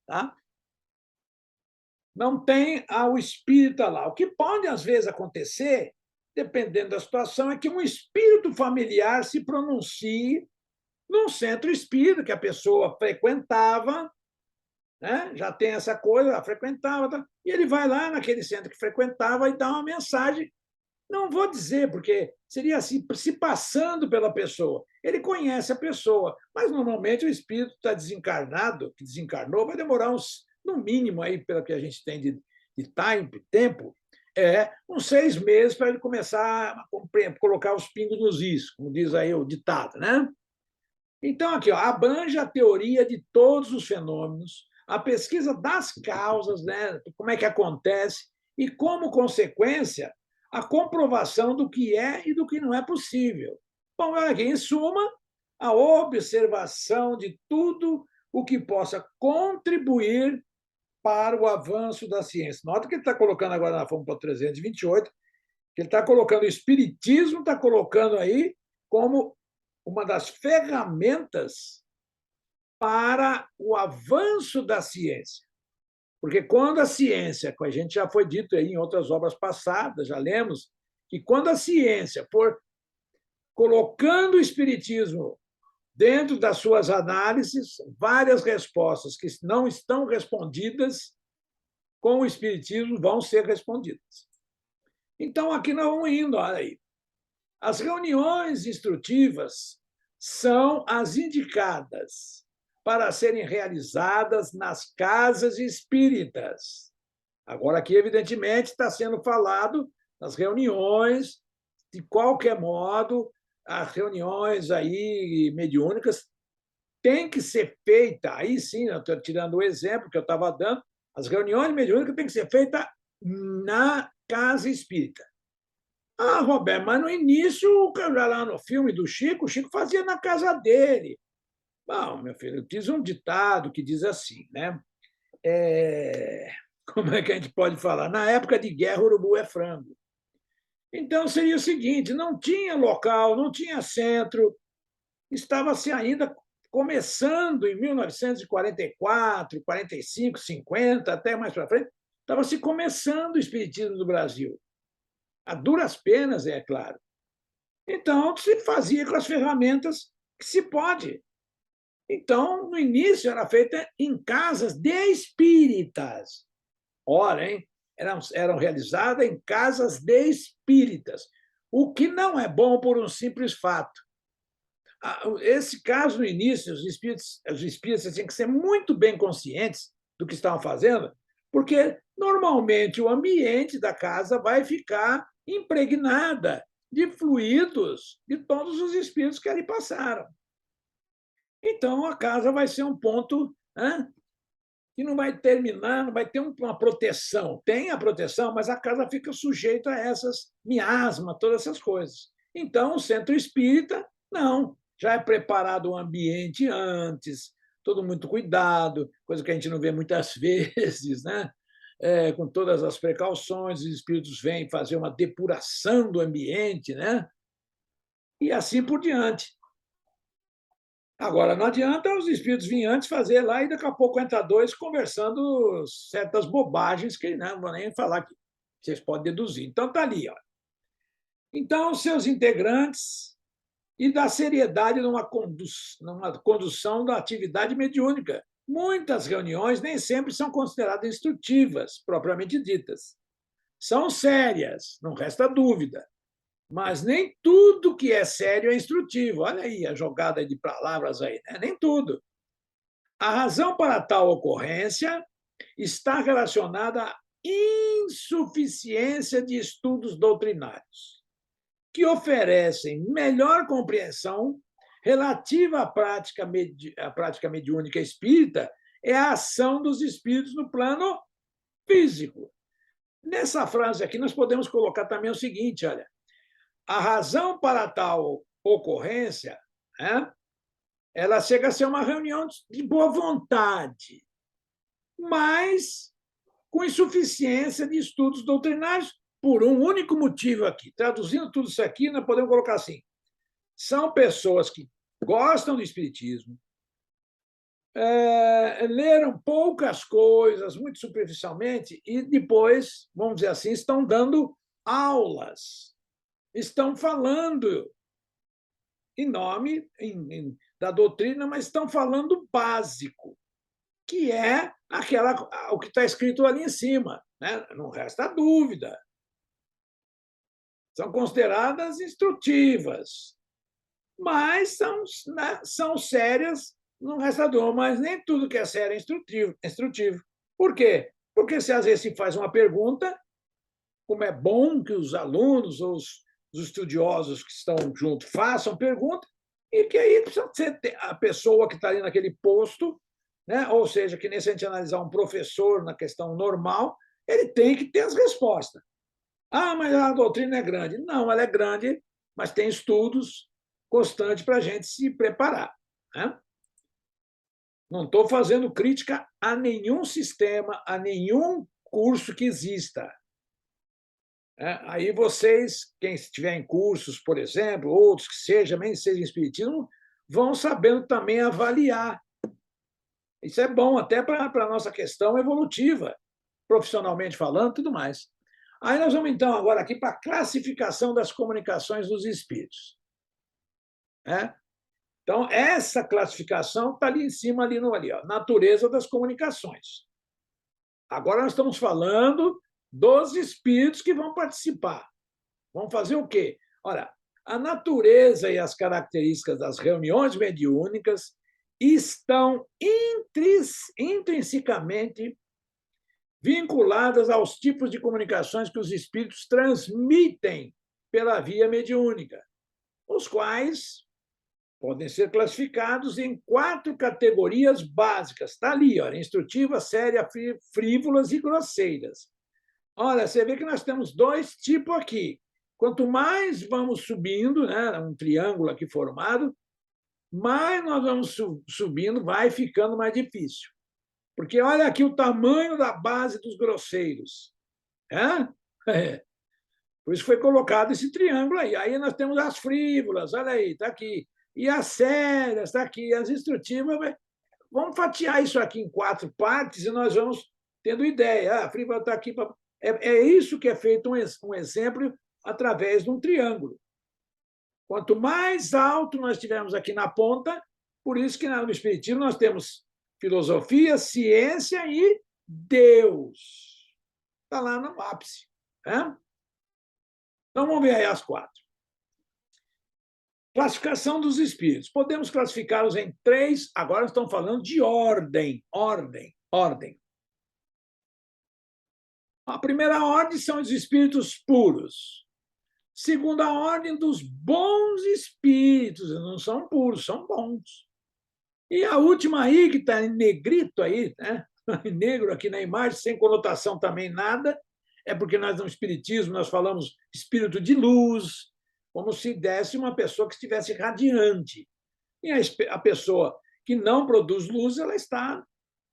Tá? Não tem o espírita lá. O que pode, às vezes, acontecer, dependendo da situação, é que um espírito familiar se pronuncie num centro espírita que a pessoa frequentava, né? Já tem essa coisa, ela frequentava, tá? E ele vai lá naquele centro que frequentava e dá uma mensagem. Não vou dizer, porque seria assim, se passando pela pessoa. Ele conhece a pessoa, mas normalmente o espírito está desencarnado, que desencarnou, vai demorar no mínimo, aí, pelo que a gente tem de tempo, uns 6 meses para ele começar a colocar os pingos nos is, como diz aí o ditado, né? Então, aqui, abrange a teoria de todos os fenômenos, a pesquisa das causas, né? Como é que acontece, e, como consequência, a comprovação do que é e do que não é possível. Bom, aqui, em suma, a observação de tudo o que possa contribuir para o avanço da ciência. Nota que ele está colocando agora na Fórmula 328, que ele está colocando o espiritismo, está colocando aí como uma das ferramentas para o avanço da ciência. Porque quando a ciência, como a gente já foi dito aí em outras obras passadas, já lemos, que quando a ciência for colocando o espiritismo dentro das suas análises, várias respostas que não estão respondidas com o espiritismo vão ser respondidas. Então, aqui nós vamos indo, olha aí. As reuniões instrutivas são as indicadas para serem realizadas nas casas espíritas. Agora, aqui, evidentemente, está sendo falado das reuniões, de qualquer modo, as reuniões aí mediúnicas têm que ser feitas, aí sim, eu estou tirando o exemplo que eu estava dando, as reuniões mediúnicas têm que ser feitas na casa espírita. Roberto, mas no início, lá no filme do Chico, o Chico fazia na casa dele. Bom, meu filho, eu fiz um ditado que diz assim, né? Como é que a gente pode falar? Na época de guerra, urubu é frango. Então, seria o seguinte, não tinha local, não tinha centro, estava-se ainda começando em 1944, 45, 50, até mais para frente, estava-se começando o espiritismo no Brasil. A duras penas, é claro. Então, se fazia com as ferramentas que se pode. Então, no início, era feita em casas de espíritas. Ora, hein? Eram realizadas em casas de espíritas, o que não é bom por um simples fato. Esse caso, no início, os espíritas tinham que ser muito bem conscientes do que estavam fazendo, porque, normalmente, o ambiente da casa vai ficar impregnada de fluidos de todos os espíritos que ali passaram. Então, a casa vai ser um ponto que não vai terminar, não vai ter uma proteção. Tem a proteção, mas a casa fica sujeita a essas miasmas, todas essas coisas. Então, o centro espírita, não. Já é preparado o ambiente antes, todo muito cuidado, coisa que a gente não vê muitas vezes, né? Com todas as precauções, os espíritos vêm fazer uma depuração do ambiente, né? E assim por diante. Agora, não adianta os espíritos virem antes fazer lá e daqui a pouco entra dois conversando certas bobagens que não vou nem falar aqui. Vocês podem deduzir. Então, está ali. Ó. Então, os seus integrantes e da seriedade numa condução da atividade mediúnica. Muitas reuniões nem sempre são consideradas instrutivas, propriamente ditas. São sérias, não resta dúvida. Mas nem tudo que é sério é instrutivo. Olha aí a jogada de palavras aí, né? Nem tudo. A razão para tal ocorrência está relacionada à insuficiência de estudos doutrinários, que oferecem melhor compreensão relativa à prática mediúnica espírita é a ação dos espíritos no plano físico. Nessa frase aqui, nós podemos colocar também o seguinte, olha, a razão para tal ocorrência, né, ela chega a ser uma reunião de boa vontade, mas com insuficiência de estudos doutrinários por um único motivo aqui. Traduzindo tudo isso aqui, nós podemos colocar assim, são pessoas que gostam do espiritismo, leram poucas coisas, muito superficialmente, e depois, vamos dizer assim, estão dando aulas, estão falando em nome da doutrina, mas estão falando básico, que é o que está escrito ali em cima. Né? Não resta dúvida. São consideradas instrutivas, mas são sérias, não resta dúvida, mas nem tudo que é sério é instrutivo. Por quê? Porque se às vezes se faz uma pergunta, como é bom que os alunos ou os estudiosos que estão junto façam pergunta, e que aí precisa ser a pessoa que está ali naquele posto, né? Ou seja, que nem se a gente analisar um professor na questão normal, ele tem que ter as respostas. Ah, mas a doutrina é grande. Não, ela é grande, mas tem estudos constantes para a gente se preparar. Né? Não estou fazendo crítica a nenhum sistema, a nenhum curso que exista. Aí vocês, quem estiver em cursos, por exemplo, outros que sejam, nem seja espiritismo, vão sabendo também avaliar. Isso é bom até para a nossa questão evolutiva, profissionalmente falando, tudo mais. Aí nós vamos, então, agora aqui para a classificação das comunicações dos espíritos. Então, essa classificação está ali em cima, ali, ó, natureza das comunicações. Agora nós estamos falando dos espíritos que vão participar. Vão fazer o quê? Olha, a natureza e as características das reuniões mediúnicas estão intrinsecamente vinculadas aos tipos de comunicações que os espíritos transmitem pela via mediúnica, os quais podem ser classificados em 4 categorias básicas. Está ali, olha, instrutiva, séria, frívolas e grosseiras. Olha, você vê que nós temos 2 tipos aqui. Quanto mais vamos subindo, né, um triângulo aqui formado, mais nós vamos subindo, vai ficando mais difícil. Porque olha aqui o tamanho da base dos grosseiros. Por isso foi colocado esse triângulo aí. Aí nós temos as frívolas, olha aí, está aqui. E as sérias, está aqui. As instrutivas, vamos fatiar isso aqui em 4 partes e nós vamos tendo ideia. A frívola está aqui. É isso que é feito um exemplo através de um triângulo. Quanto mais alto nós tivermos aqui na ponta, por isso que no Espiritismo nós temos filosofia, ciência e Deus. Está lá no ápice. Né? Então, vamos ver aí as 4. Classificação dos espíritos. Podemos classificá-los em 3, agora estamos falando de ordem. A primeira ordem são os espíritos puros. Segunda ordem dos bons espíritos, não são puros, são bons. E a última aí, que está em negrito aí, né? Em negro aqui na imagem, sem conotação também nada, é porque nós no espiritismo nós falamos espírito de luz, como se desse uma pessoa que estivesse radiante. E a pessoa que não produz luz, ela está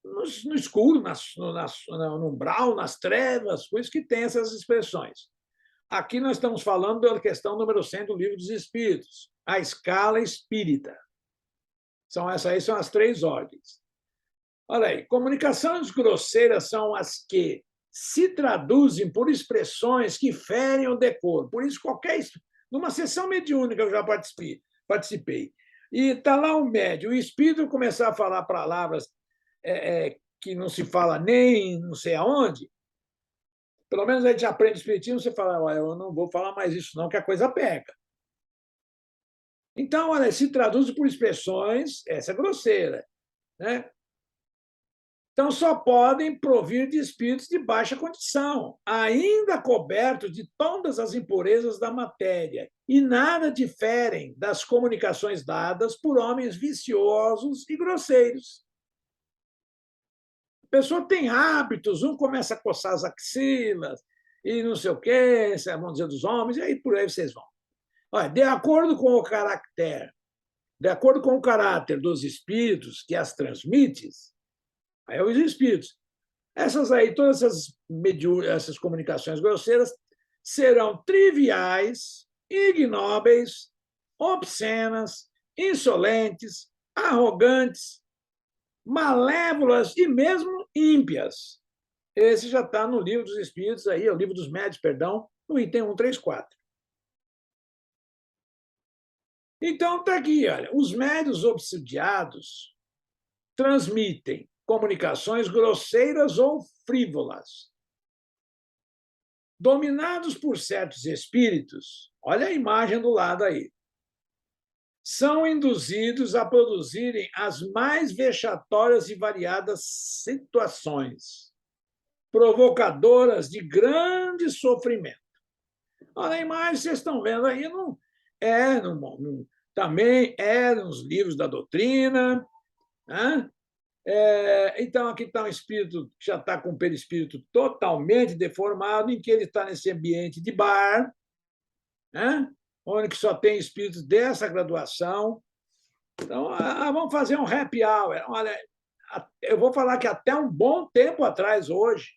no escuro, no umbral, nas trevas, por isso que tem essas expressões. Aqui nós estamos falando da questão número 100 do Livro dos Espíritos, a escala espírita. Essas aí são as 3 ordens. Olha aí, comunicações grosseiras são as que se traduzem por expressões que ferem o decoro. Por isso, numa sessão mediúnica eu já participei. E está lá o médium, o espírito começar a falar palavras que não se fala nem não sei aonde. Pelo menos a gente aprende espiritismo, você fala, eu não vou falar mais isso não, que a coisa pega. Então, olha, se traduz por expressões, essa é grosseira, né? Então, só podem provir de espíritos de baixa condição, ainda cobertos de todas as impurezas da matéria, e nada diferem das comunicações dadas por homens viciosos e grosseiros. A pessoa tem hábitos, um começa a coçar as axilas, e não sei o quê, vamos dizer, dos homens, e aí por aí vocês vão. Olha, de acordo com o caráter dos espíritos que as transmitem, aí é os espíritos. Todas essas comunicações grosseiras serão triviais, ignóbeis, obscenas, insolentes, arrogantes, malévolas e mesmo ímpias. Esse já está no livro dos Espíritos, aí, o livro dos Médiuns, perdão, no item 134. Então, está aqui, olha, os médiuns obsidiados transmitem comunicações grosseiras ou frívolas. Dominados por certos espíritos, olha a imagem do lado aí, são induzidos a produzirem as mais vexatórias e variadas situações, provocadoras de grande sofrimento. Olha a imagem, vocês estão vendo aí, também é nos livros da doutrina, né? Então, aqui está um espírito que já está com o perispírito totalmente deformado, em que ele está nesse ambiente de bar, né? Onde só tem espíritos dessa graduação. Então, vamos fazer um happy hour. Olha, eu vou falar que até um bom tempo atrás, hoje,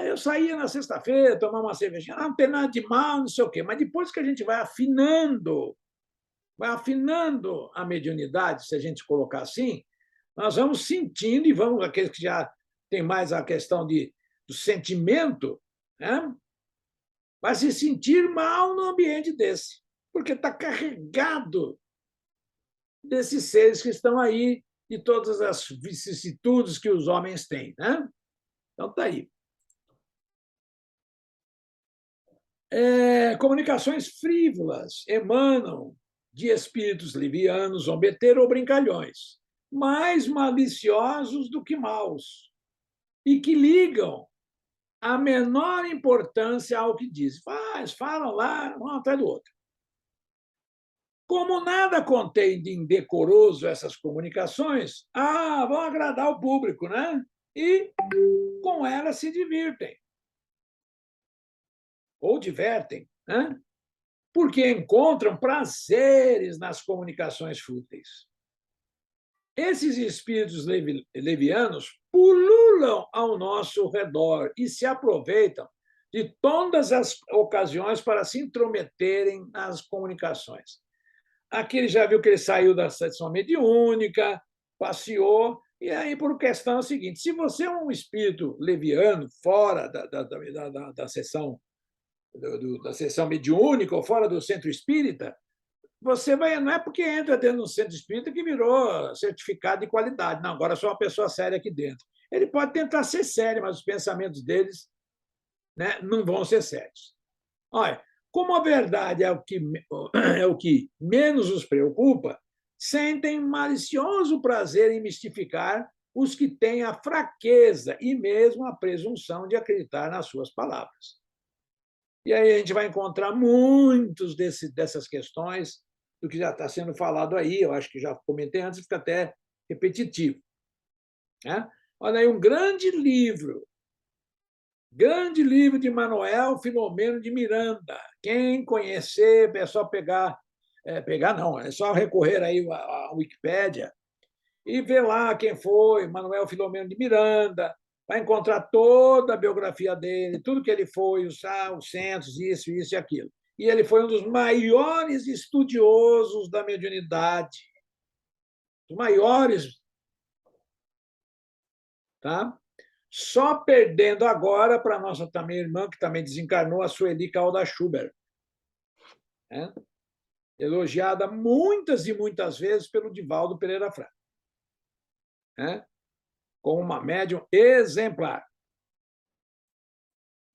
eu saía na sexta-feira, tomar uma cervejinha, não tem nada de mal, não sei o quê, mas depois que a gente vai afinando a mediunidade, se a gente colocar assim, nós vamos sentindo, e vamos, aqueles que já tem mais a questão do sentimento, né? Vai se sentir mal no ambiente desse, porque está carregado desses seres que estão aí, de todas as vicissitudes que os homens têm, né? Então, está aí. Comunicações frívolas emanam de espíritos livianos, zombeteiro ou brincalhões, mais maliciosos do que maus, e que ligam a menor importância ao que dizem. Falam lá, um atrás do outro. Como nada contém de indecoroso essas comunicações, vão agradar o público, né? E com elas se divirtem. Ou divertem, né? Porque encontram prazeres nas comunicações fúteis. Esses espíritos levianos pululam ao nosso redor e se aproveitam de todas as ocasiões para se intrometerem nas comunicações. Aqui ele já viu que ele saiu da sessão mediúnica, passeou, e aí, por questão é o seguinte: se você é um espírito leviano, fora da sessão da sessão mediúnica ou fora do centro espírita, você vai, não é porque entra dentro do centro espírita que virou certificado de qualidade. Não, agora sou uma pessoa séria aqui dentro. Ele pode tentar ser sério, mas os pensamentos deles, né, não vão ser sérios. Olha, como a verdade é o que menos os preocupa, sentem malicioso prazer em mistificar os que têm a fraqueza e mesmo a presunção de acreditar nas suas palavras. E aí a gente vai encontrar muitos dessas questões do que já está sendo falado aí, eu acho que já comentei antes, fica até repetitivo. Né? Olha aí, um grande livro de Manuel Filomeno de Miranda. Quem conhecer, é só é só recorrer aí à Wikipédia e ver lá quem foi Manuel Filomeno de Miranda, vai encontrar toda a biografia dele, tudo que ele foi, os centros, isso e aquilo. E ele foi um dos maiores estudiosos da mediunidade. os maiores, tá? Só perdendo agora para a nossa também irmã, que também desencarnou, a Sueli Calda Schubert, né? Elogiada muitas e muitas vezes pelo Divaldo Pereira Franco, né? Como uma médium exemplar.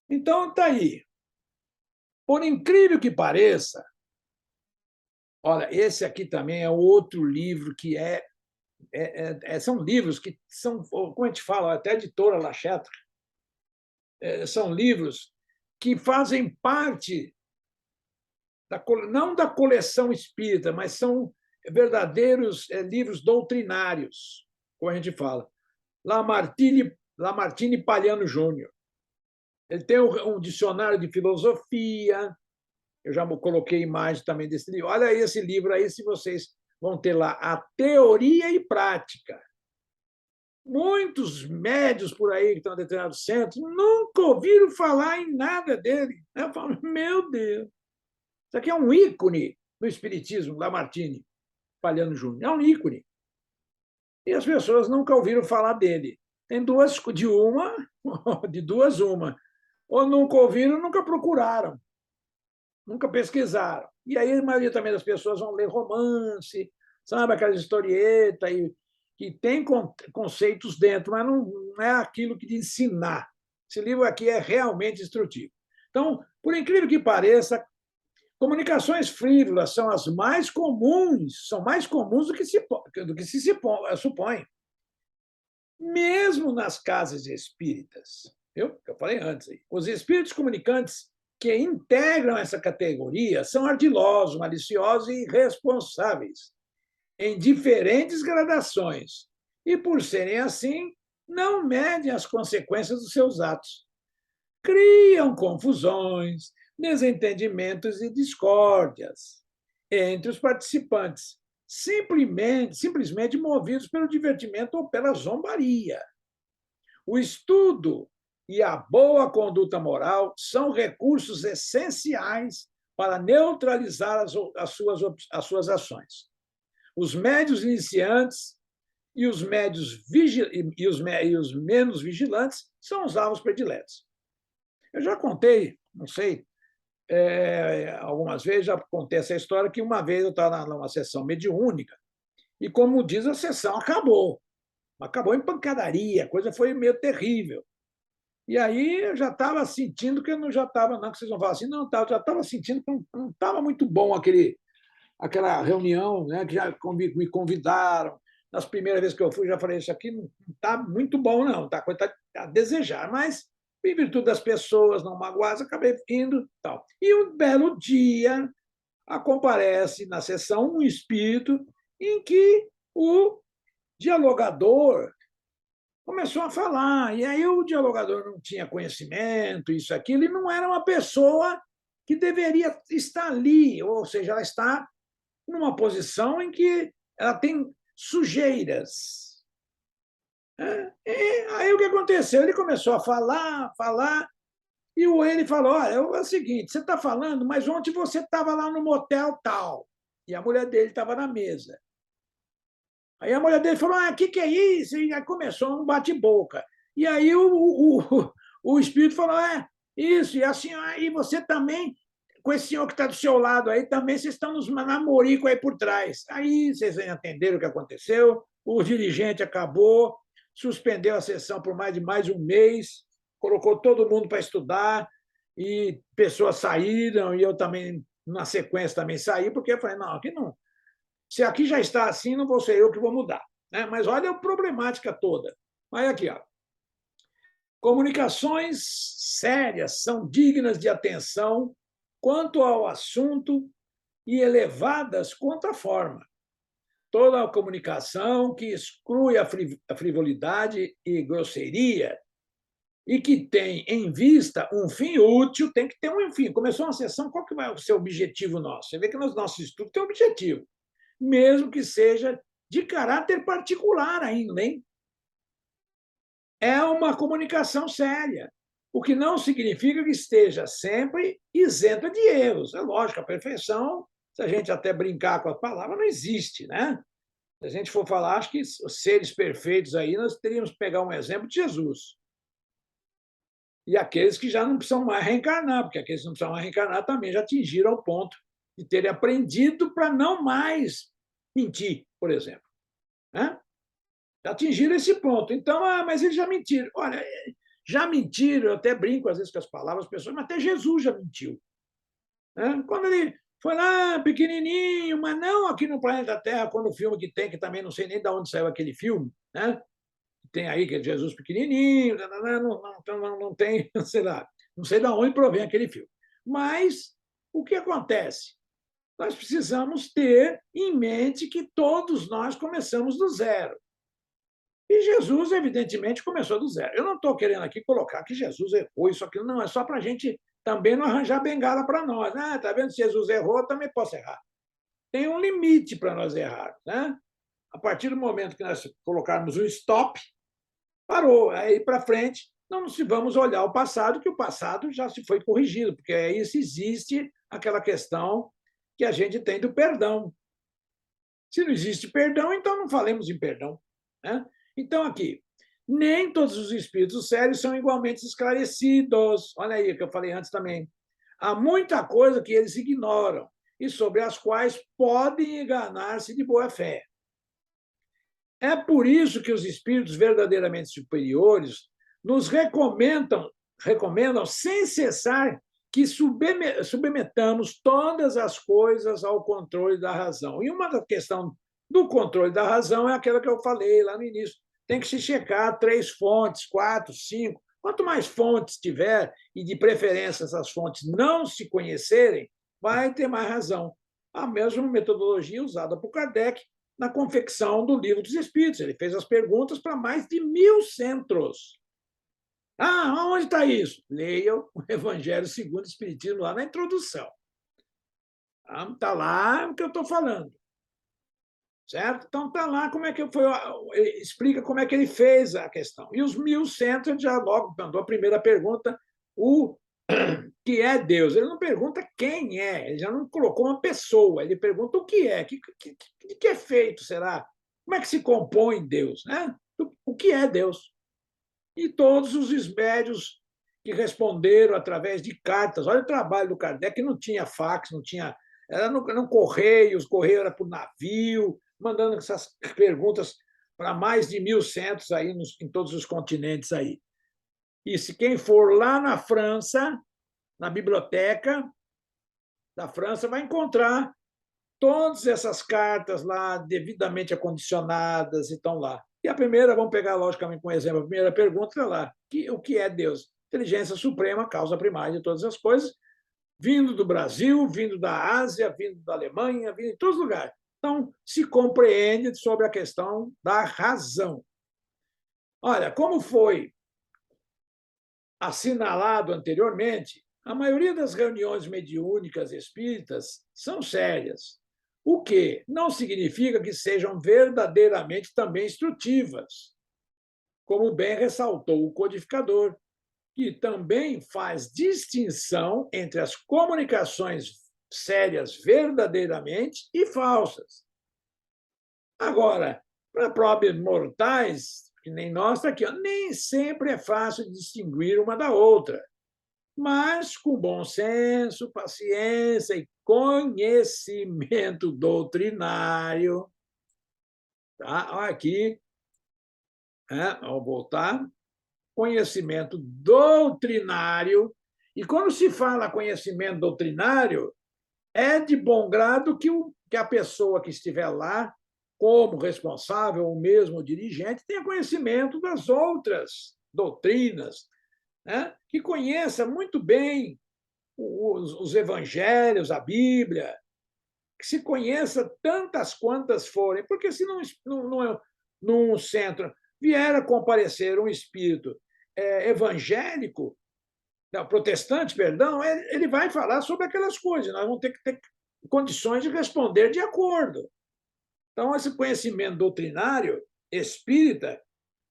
Então, está aí. Por incrível que pareça, olha, esse aqui também é outro livro que são livros que são, como a gente fala, até a editora Lachette, são livros que fazem parte, não da coleção espírita, mas são verdadeiros livros doutrinários, como a gente fala. Lamartine Palhano Júnior. Ele tem um dicionário de filosofia, eu já coloquei imagem também desse livro. Olha esse livro aí, se vocês vão ter lá a teoria e prática. Muitos médios por aí que estão em determinados centros nunca ouviram falar em nada dele. Eu falo, meu Deus, isso aqui é um ícone do espiritismo, Lamartine Palhano Júnior. É um ícone. E as pessoas nunca ouviram falar dele. Tem duas, de duas, uma. Ou nunca ouviram, nunca procuraram, nunca pesquisaram. E aí a maioria também das pessoas vão ler romance, sabe, aquelas historietas, que tem conceitos dentro, mas não é aquilo que de ensinar. Esse livro aqui é realmente instrutivo. Então, por incrível que pareça, comunicações frívolas são as mais comuns, são mais comuns do que se supõe. Mesmo nas casas espíritas, viu? Eu falei antes, os espíritos comunicantes que integram essa categoria são ardilosos, maliciosos e irresponsáveis, em diferentes gradações. E, por serem assim, não medem as consequências dos seus atos. Criam confusões, desentendimentos e discórdias entre os participantes, simplesmente movidos pelo divertimento ou pela zombaria. O estudo e a boa conduta moral são recursos essenciais para neutralizar as suas ações. Os médios iniciantes e os menos vigilantes são os alvos prediletos. Eu já contei, não sei, algumas vezes já contei essa história, que uma vez eu estava numa sessão mediúnica e, como diz, a sessão acabou em pancadaria, a coisa foi meio terrível. E aí eu já estava sentindo que eu não já estava, não, que vocês vão falar assim, não, eu já estava sentindo que não estava muito bom aquela reunião, né, que já me convidaram. Nas primeiras vezes que eu fui, já falei, isso aqui não está muito bom, não, está a desejar, mas, em virtude das pessoas não magoadas, acabei indo. Tal. E um belo dia, comparece na sessão um espírito em que o dialogador começou a falar, e aí o dialogador não tinha conhecimento, isso, aquilo, e não era uma pessoa que deveria estar ali, ou seja, ela está numa posição em que ela tem sujeiras. E aí o que aconteceu? Ele começou a falar, e ele falou, olha, é o seguinte, você está falando, mas ontem você estava lá no motel tal, e a mulher dele estava na mesa. Aí a mulher dele falou, o que é isso? E aí começou um bate-boca. E aí o espírito falou, isso, e a senhora, e você também, com esse senhor que está do seu lado aí, também vocês estão nos namoricos aí por trás. Aí vocês entenderam o que aconteceu, o dirigente acabou, suspendeu a sessão por mais de um mês, colocou todo mundo para estudar, e pessoas saíram, e eu também, na sequência, também saí, porque eu falei, não, aqui não. Se aqui já está assim, não vou ser eu que vou mudar. Né? Mas olha a problemática toda. Olha aqui, ó. Comunicações sérias são dignas de atenção quanto ao assunto e elevadas quanto à forma. Toda a comunicação que exclui a frivolidade e grosseria e que tem em vista um fim útil, tem que ter um fim. Começou uma sessão, qual que vai ser o objetivo nosso? Você vê que nos nossos estudos tem um objetivo, mesmo que seja de caráter particular ainda, hein? É uma comunicação séria, o que não significa que esteja sempre isenta de erros. É lógico, a perfeição, se a gente até brincar com a palavra, não existe, né? Se a gente for falar, acho que os seres perfeitos aí, nós teríamos que pegar um exemplo de Jesus. E aqueles que já não precisam mais reencarnar, porque aqueles que não precisam mais reencarnar também já atingiram o ponto de terem aprendido para não mais mentir, por exemplo. Né? Já atingiram esse ponto. Então, mas eles já mentiram. Olha, já mentiram, eu até brinco às vezes com as palavras das pessoas, mas até Jesus já mentiu. Né? Quando ele foi lá, pequenininho, mas não aqui no planeta Terra, quando o filme que tem, que também não sei nem de onde saiu aquele filme, né? Tem aí que é Jesus pequenininho, não tem, sei lá, não sei de onde provém aquele filme. Mas o que acontece? Nós precisamos ter em mente que todos nós começamos do zero. E Jesus, evidentemente, começou do zero. Eu não estou querendo aqui colocar que Jesus errou isso, aquilo, não, é só para a gente também não arranjar bengala para nós. Ah, tá vendo? Se Jesus errou, eu também posso errar. Tem um limite para nós errarmos. Né? A partir do momento que nós colocarmos um stop, parou. Aí para frente, não se vamos olhar o passado, que o passado já se foi corrigido, porque aí existe aquela questão que a gente tem do perdão. Se não existe perdão, então não falemos em perdão. Né? Então, aqui, nem todos os espíritos sérios são igualmente esclarecidos. Olha aí, que eu falei antes também. Há muita coisa que eles ignoram e sobre as quais podem enganar-se de boa fé. É por isso que os espíritos verdadeiramente superiores nos recomendam sem cessar que submetamos todas as coisas ao controle da razão. E uma da questão do controle da razão é aquela que eu falei lá no início. Tem que se checar 3 fontes, 4, 5. Quanto mais fontes tiver, e de preferência essas fontes não se conhecerem, vai ter mais razão. A mesma metodologia usada por Kardec na confecção do Livro dos Espíritos. Ele fez as perguntas para mais de 1000 centros. Ah, onde está isso? Leia o Evangelho segundo o Espiritismo lá na introdução. Está lá o que eu estou falando. Certo? Então está lá como é que foi, explica como é que ele fez a questão. E os 1000 centros, ele já logo mandou a primeira pergunta, o que é Deus. Ele não pergunta quem é, ele já não colocou uma pessoa, ele pergunta o que é, que é feito, será? Como é que se compõe Deus? Né? O que é Deus? E todos os médios que responderam através de cartas. Olha o trabalho do Kardec, não tinha fax, não tinha. Era no correio, os correios era por navio, mandando essas perguntas para mais de 1000 centros aí em todos os continentes aí. E se quem for lá na França, na biblioteca da França, vai encontrar todas essas cartas lá devidamente acondicionadas e estão lá. E a primeira, vamos pegar logicamente como exemplo, a primeira pergunta é lá, o que é Deus? Inteligência suprema, causa primária de todas as coisas, vindo do Brasil, vindo da Ásia, vindo da Alemanha, vindo de todos os lugares. Então, se compreende sobre a questão da razão. Olha, como foi assinalado anteriormente, a maioria das reuniões mediúnicas espíritas são sérias, o que não significa que sejam verdadeiramente também instrutivas, como bem ressaltou o codificador, que também faz distinção entre as comunicações sérias verdadeiramente e falsas. Agora, para pobres mortais, que nem nós está aqui, nem sempre é fácil distinguir uma da outra. Mas com bom senso, paciência e conhecimento doutrinário, tá? Aqui, vou voltar, conhecimento doutrinário. E quando se fala conhecimento doutrinário, é de bom grado que a pessoa que estiver lá, como responsável ou mesmo dirigente, tenha conhecimento das outras doutrinas, né? Que conheça muito bem os evangelhos, a Bíblia, que se conheça tantas quantas forem, porque se num centro vier a comparecer um espírito evangélico, não, protestante, perdão, ele vai falar sobre aquelas coisas, nós vamos ter que ter condições de responder de acordo. Então, esse conhecimento doutrinário espírita,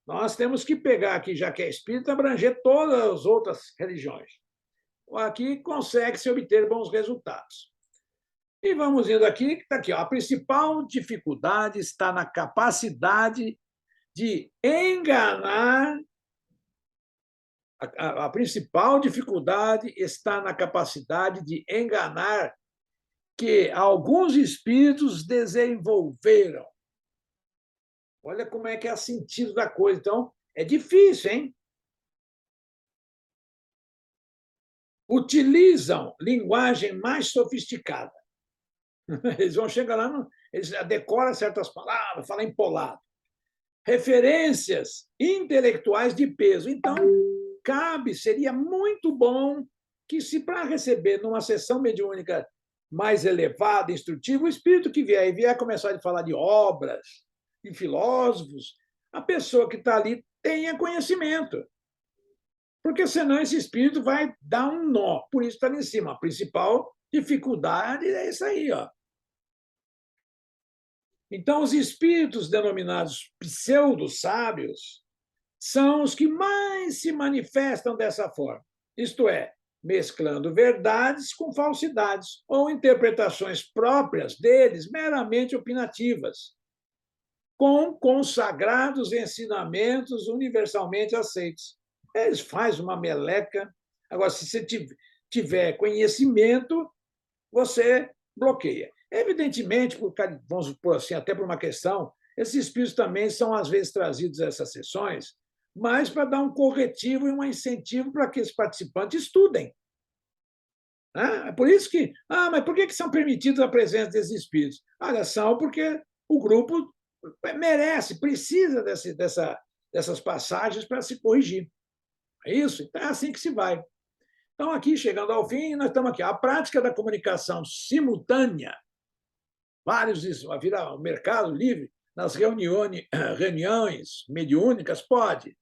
nós temos que pegar aqui, já que é espírita, abranger todas as outras religiões. Aqui consegue-se obter bons resultados. E vamos indo aqui, que está aqui, ó, a principal dificuldade está na capacidade de enganar. A principal dificuldade está na capacidade de enganar que alguns espíritos desenvolveram. Olha como é que é o sentido da coisa. Então, é difícil, hein? Utilizam linguagem mais sofisticada. Eles vão chegar lá, eles decoram certas palavras, falam empolado. Referências intelectuais de peso. Então, seria muito bom que, se para receber numa sessão mediúnica mais elevada, instrutiva, o espírito que vier começar a falar de obras, de filósofos, a pessoa que está ali tenha conhecimento. Porque senão esse espírito vai dar um nó. Por isso está ali em cima. A principal dificuldade é isso aí, ó. Então, os espíritos denominados pseudo-sábios são os que mais se manifestam dessa forma, isto é, mesclando verdades com falsidades ou interpretações próprias deles meramente opinativas, com consagrados ensinamentos universalmente aceitos. Eles fazem uma meleca. Agora, se você tiver conhecimento, você bloqueia. Evidentemente, vamos por assim, até por uma questão, esses espíritos também são, às vezes, trazidos a essas sessões, mas para dar um corretivo e um incentivo para que os participantes estudem. É por isso que, mas por que são permitidos a presença desses espíritos? Olha, são porque o grupo merece, precisa dessas passagens para se corrigir. É isso? Então, é assim que se vai. Então, aqui, chegando ao fim, nós estamos aqui. A prática da comunicação simultânea, vários isso, vai virar o mercado livre, nas reuniões mediúnicas, pode.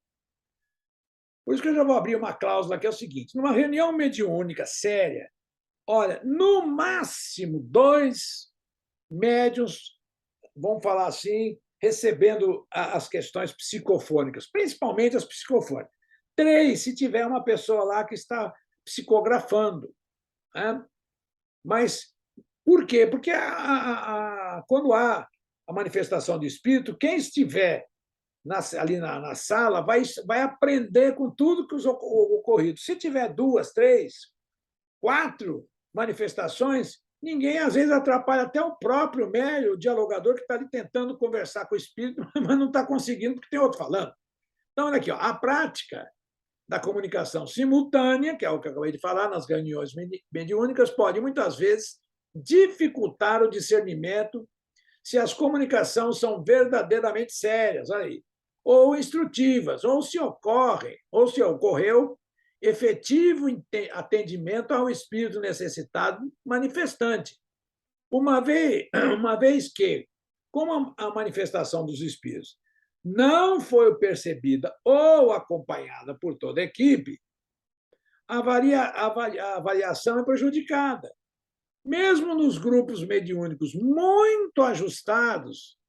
Por isso que eu já vou abrir uma cláusula que é o seguinte: numa reunião mediúnica séria, olha, no máximo 2 médiuns, vamos falar assim, recebendo as questões psicofônicas, principalmente as psicofônicas. 3, se tiver uma pessoa lá que está psicografando. Né? Mas por quê? Porque quando há a manifestação de espírito, quem estiver ali na sala vai aprender com tudo que ocorrido. Se tiver 2, 3, 4 manifestações, ninguém às vezes atrapalha até o próprio médium, o dialogador que está ali tentando conversar com o espírito, mas não está conseguindo porque tem outro falando. Então, olha aqui, ó, a prática da comunicação simultânea, que é o que eu acabei de falar, nas reuniões mediúnicas, pode muitas vezes dificultar o discernimento se as comunicações são verdadeiramente sérias, olha aí, ou instrutivas, ou se ocorreu efetivo atendimento ao espírito necessitado manifestante. Uma vez que, como a manifestação dos espíritos não foi percebida ou acompanhada por toda a equipe, a avaliação é prejudicada. Mesmo nos grupos mediúnicos muito ajustados,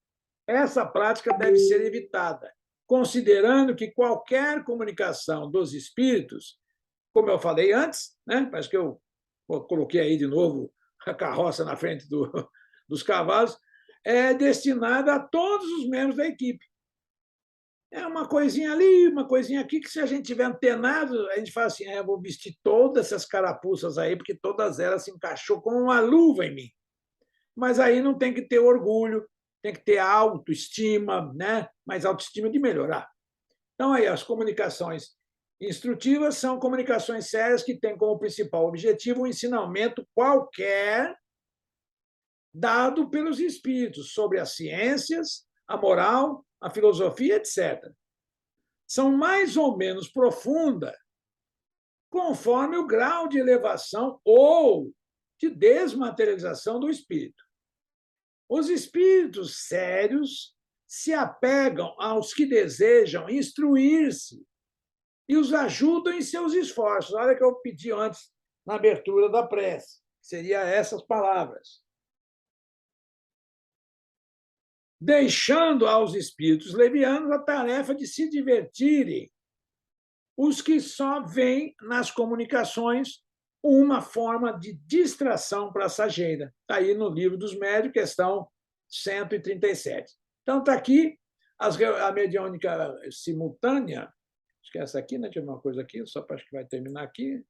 essa prática deve ser evitada, considerando que qualquer comunicação dos espíritos, como eu falei antes, né? Parece que eu coloquei aí de novo a carroça na frente dos cavalos, é destinada a todos os membros da equipe. É uma coisinha ali, uma coisinha aqui, que se a gente tiver antenado, a gente fala assim, eu vou vestir todas essas carapuças aí, porque todas elas se encaixou como uma luva em mim. Mas aí não tem que ter orgulho, tem que ter autoestima, né? Mas autoestima de melhorar. Então, aí, as comunicações instrutivas são comunicações sérias que têm como principal objetivo um ensinamento qualquer dado pelos espíritos sobre as ciências, a moral, a filosofia, etc. São mais ou menos profundas conforme o grau de elevação ou de desmaterialização do espírito. Os espíritos sérios se apegam aos que desejam instruir-se e os ajudam em seus esforços. Olha que eu pedi antes na abertura da prece, seria essas palavras. Deixando aos espíritos levianos a tarefa de se divertirem, os que só veem nas comunicações uma forma de distração passageira. Está aí no Livro dos Médiuns, questão 137. Então, está aqui a mediúnica simultânea. Acho que é essa aqui, né? Tinha uma coisa aqui, só acho que vai terminar aqui.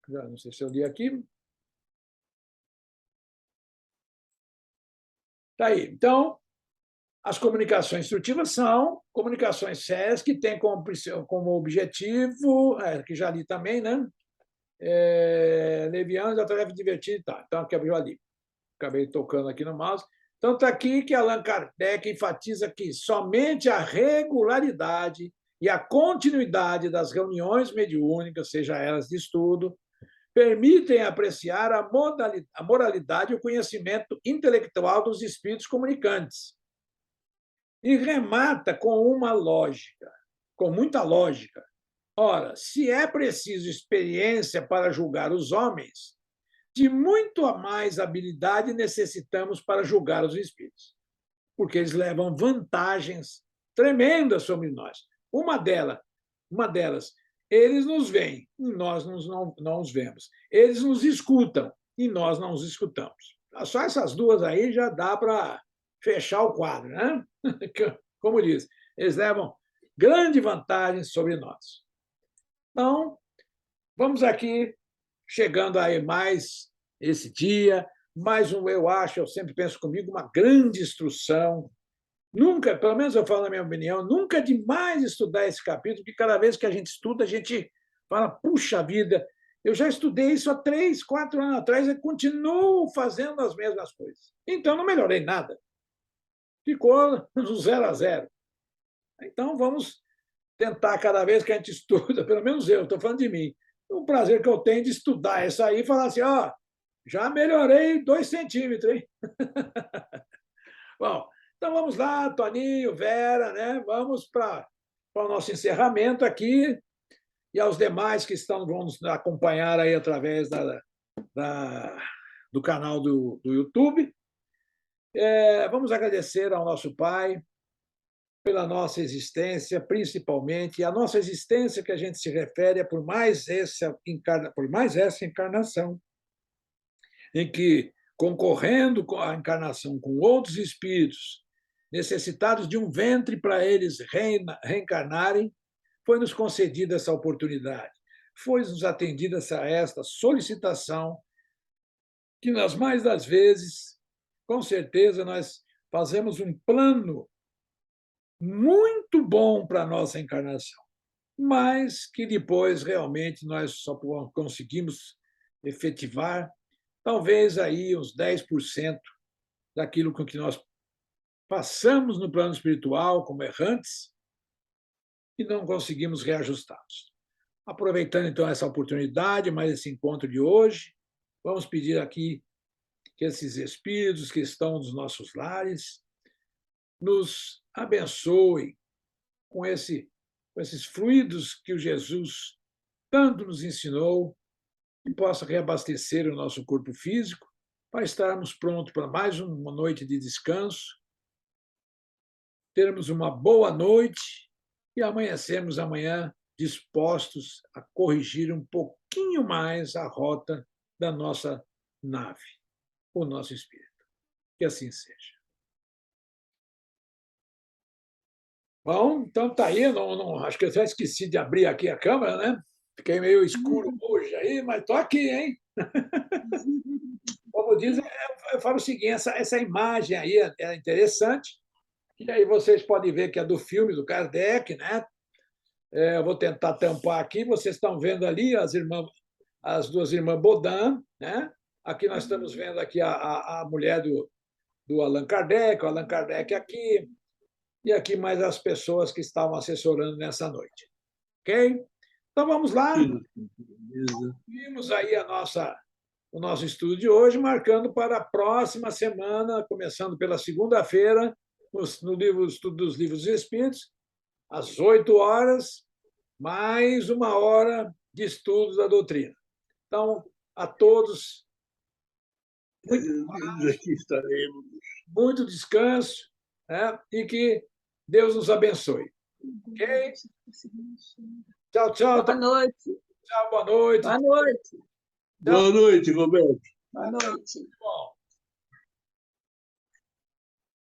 Já não sei se eu li aqui. Está aí. Então, as comunicações instrutivas são comunicações sérias que têm como objetivo, que já li também, né? Levianas, a tarefa divertida e tal. Então, aqui eu já li. Acabei tocando aqui no mouse. Então, está aqui que Allan Kardec enfatiza que somente a regularidade e a continuidade das reuniões mediúnicas, seja elas de estudo, permitem apreciar a moralidade e o conhecimento intelectual dos espíritos comunicantes. E remata com uma lógica, com muita lógica. Ora, se é preciso experiência para julgar os homens, de muito mais habilidade necessitamos para julgar os espíritos, porque eles levam vantagens tremendas sobre nós. Uma delas, eles nos veem e nós não os vemos. Eles nos escutam e nós não os escutamos. Só essas duas aí já dá para fechar o quadro, né? Como diz, eles levam grande vantagem sobre nós. Então, vamos aqui, chegando aí mais esse dia, mais um, eu sempre penso comigo, uma grande instrução. Nunca, pelo menos eu falo na minha opinião, nunca é demais estudar esse capítulo, porque cada vez que a gente estuda, a gente fala, puxa vida, eu já estudei isso há 3, 4 anos atrás e continuo fazendo as mesmas coisas. Então, não melhorei nada. Ficou no 0 a 0. Então, vamos tentar, cada vez que a gente estuda, pelo menos eu, estou falando de mim, o prazer que eu tenho de estudar isso aí e falar assim, ó, já melhorei 2 centímetros, hein? Bom, então vamos lá, Toninho, Vera, né? Vamos para o nosso encerramento aqui e aos demais que vão nos acompanhar aí através do canal do YouTube. Vamos agradecer ao nosso Pai pela nossa existência, principalmente, a nossa existência que a gente se refere por mais essa encarnação, em que, concorrendo com a encarnação com outros espíritos, necessitados de um ventre para eles reencarnarem, foi-nos concedida essa oportunidade, foi-nos atendida esta solicitação, que nas mais das vezes, com certeza, nós fazemos um plano muito bom para a nossa encarnação, mas que depois realmente nós só conseguimos efetivar talvez aí uns 10% daquilo com que nós passamos no plano espiritual como errantes e não conseguimos reajustá-los. Aproveitando então essa oportunidade, mais esse encontro de hoje, vamos pedir aqui que esses espíritos que estão nos nossos lares nos abençoem com esses fluidos que o Jesus tanto nos ensinou e possa reabastecer o nosso corpo físico para estarmos prontos para mais uma noite de descanso, termos uma boa noite e amanhecermos amanhã dispostos a corrigir um pouquinho mais a rota da nossa nave, o nosso espírito. Que assim seja. Bom, então tá aí. Acho que eu já esqueci de abrir aqui a câmera, né? Fiquei meio escuro hoje aí, mas estou aqui, hein? Como diz, eu falo o seguinte: essa imagem aí é interessante, e aí vocês podem ver que é do filme do Kardec, né? Eu vou tentar tampar aqui. Vocês estão vendo ali as duas irmãs Baudin, né? Aqui nós estamos vendo aqui a mulher do Allan Kardec, o Allan Kardec aqui, e aqui mais as pessoas que estavam assessorando nessa noite. Ok? Então vamos lá. Vimos aí o nosso estudo de hoje, marcando para a próxima semana, começando pela segunda-feira, no estudo dos livros dos Espíritos, às 8 horas, mais 1 hora de estudos da doutrina. Então, a todos, muito descanso, né? E que Deus nos abençoe. Ok? Tchau, tchau. Boa noite. Tchau, boa noite. Boa noite. Boa noite, Roberto. Boa noite. Bom.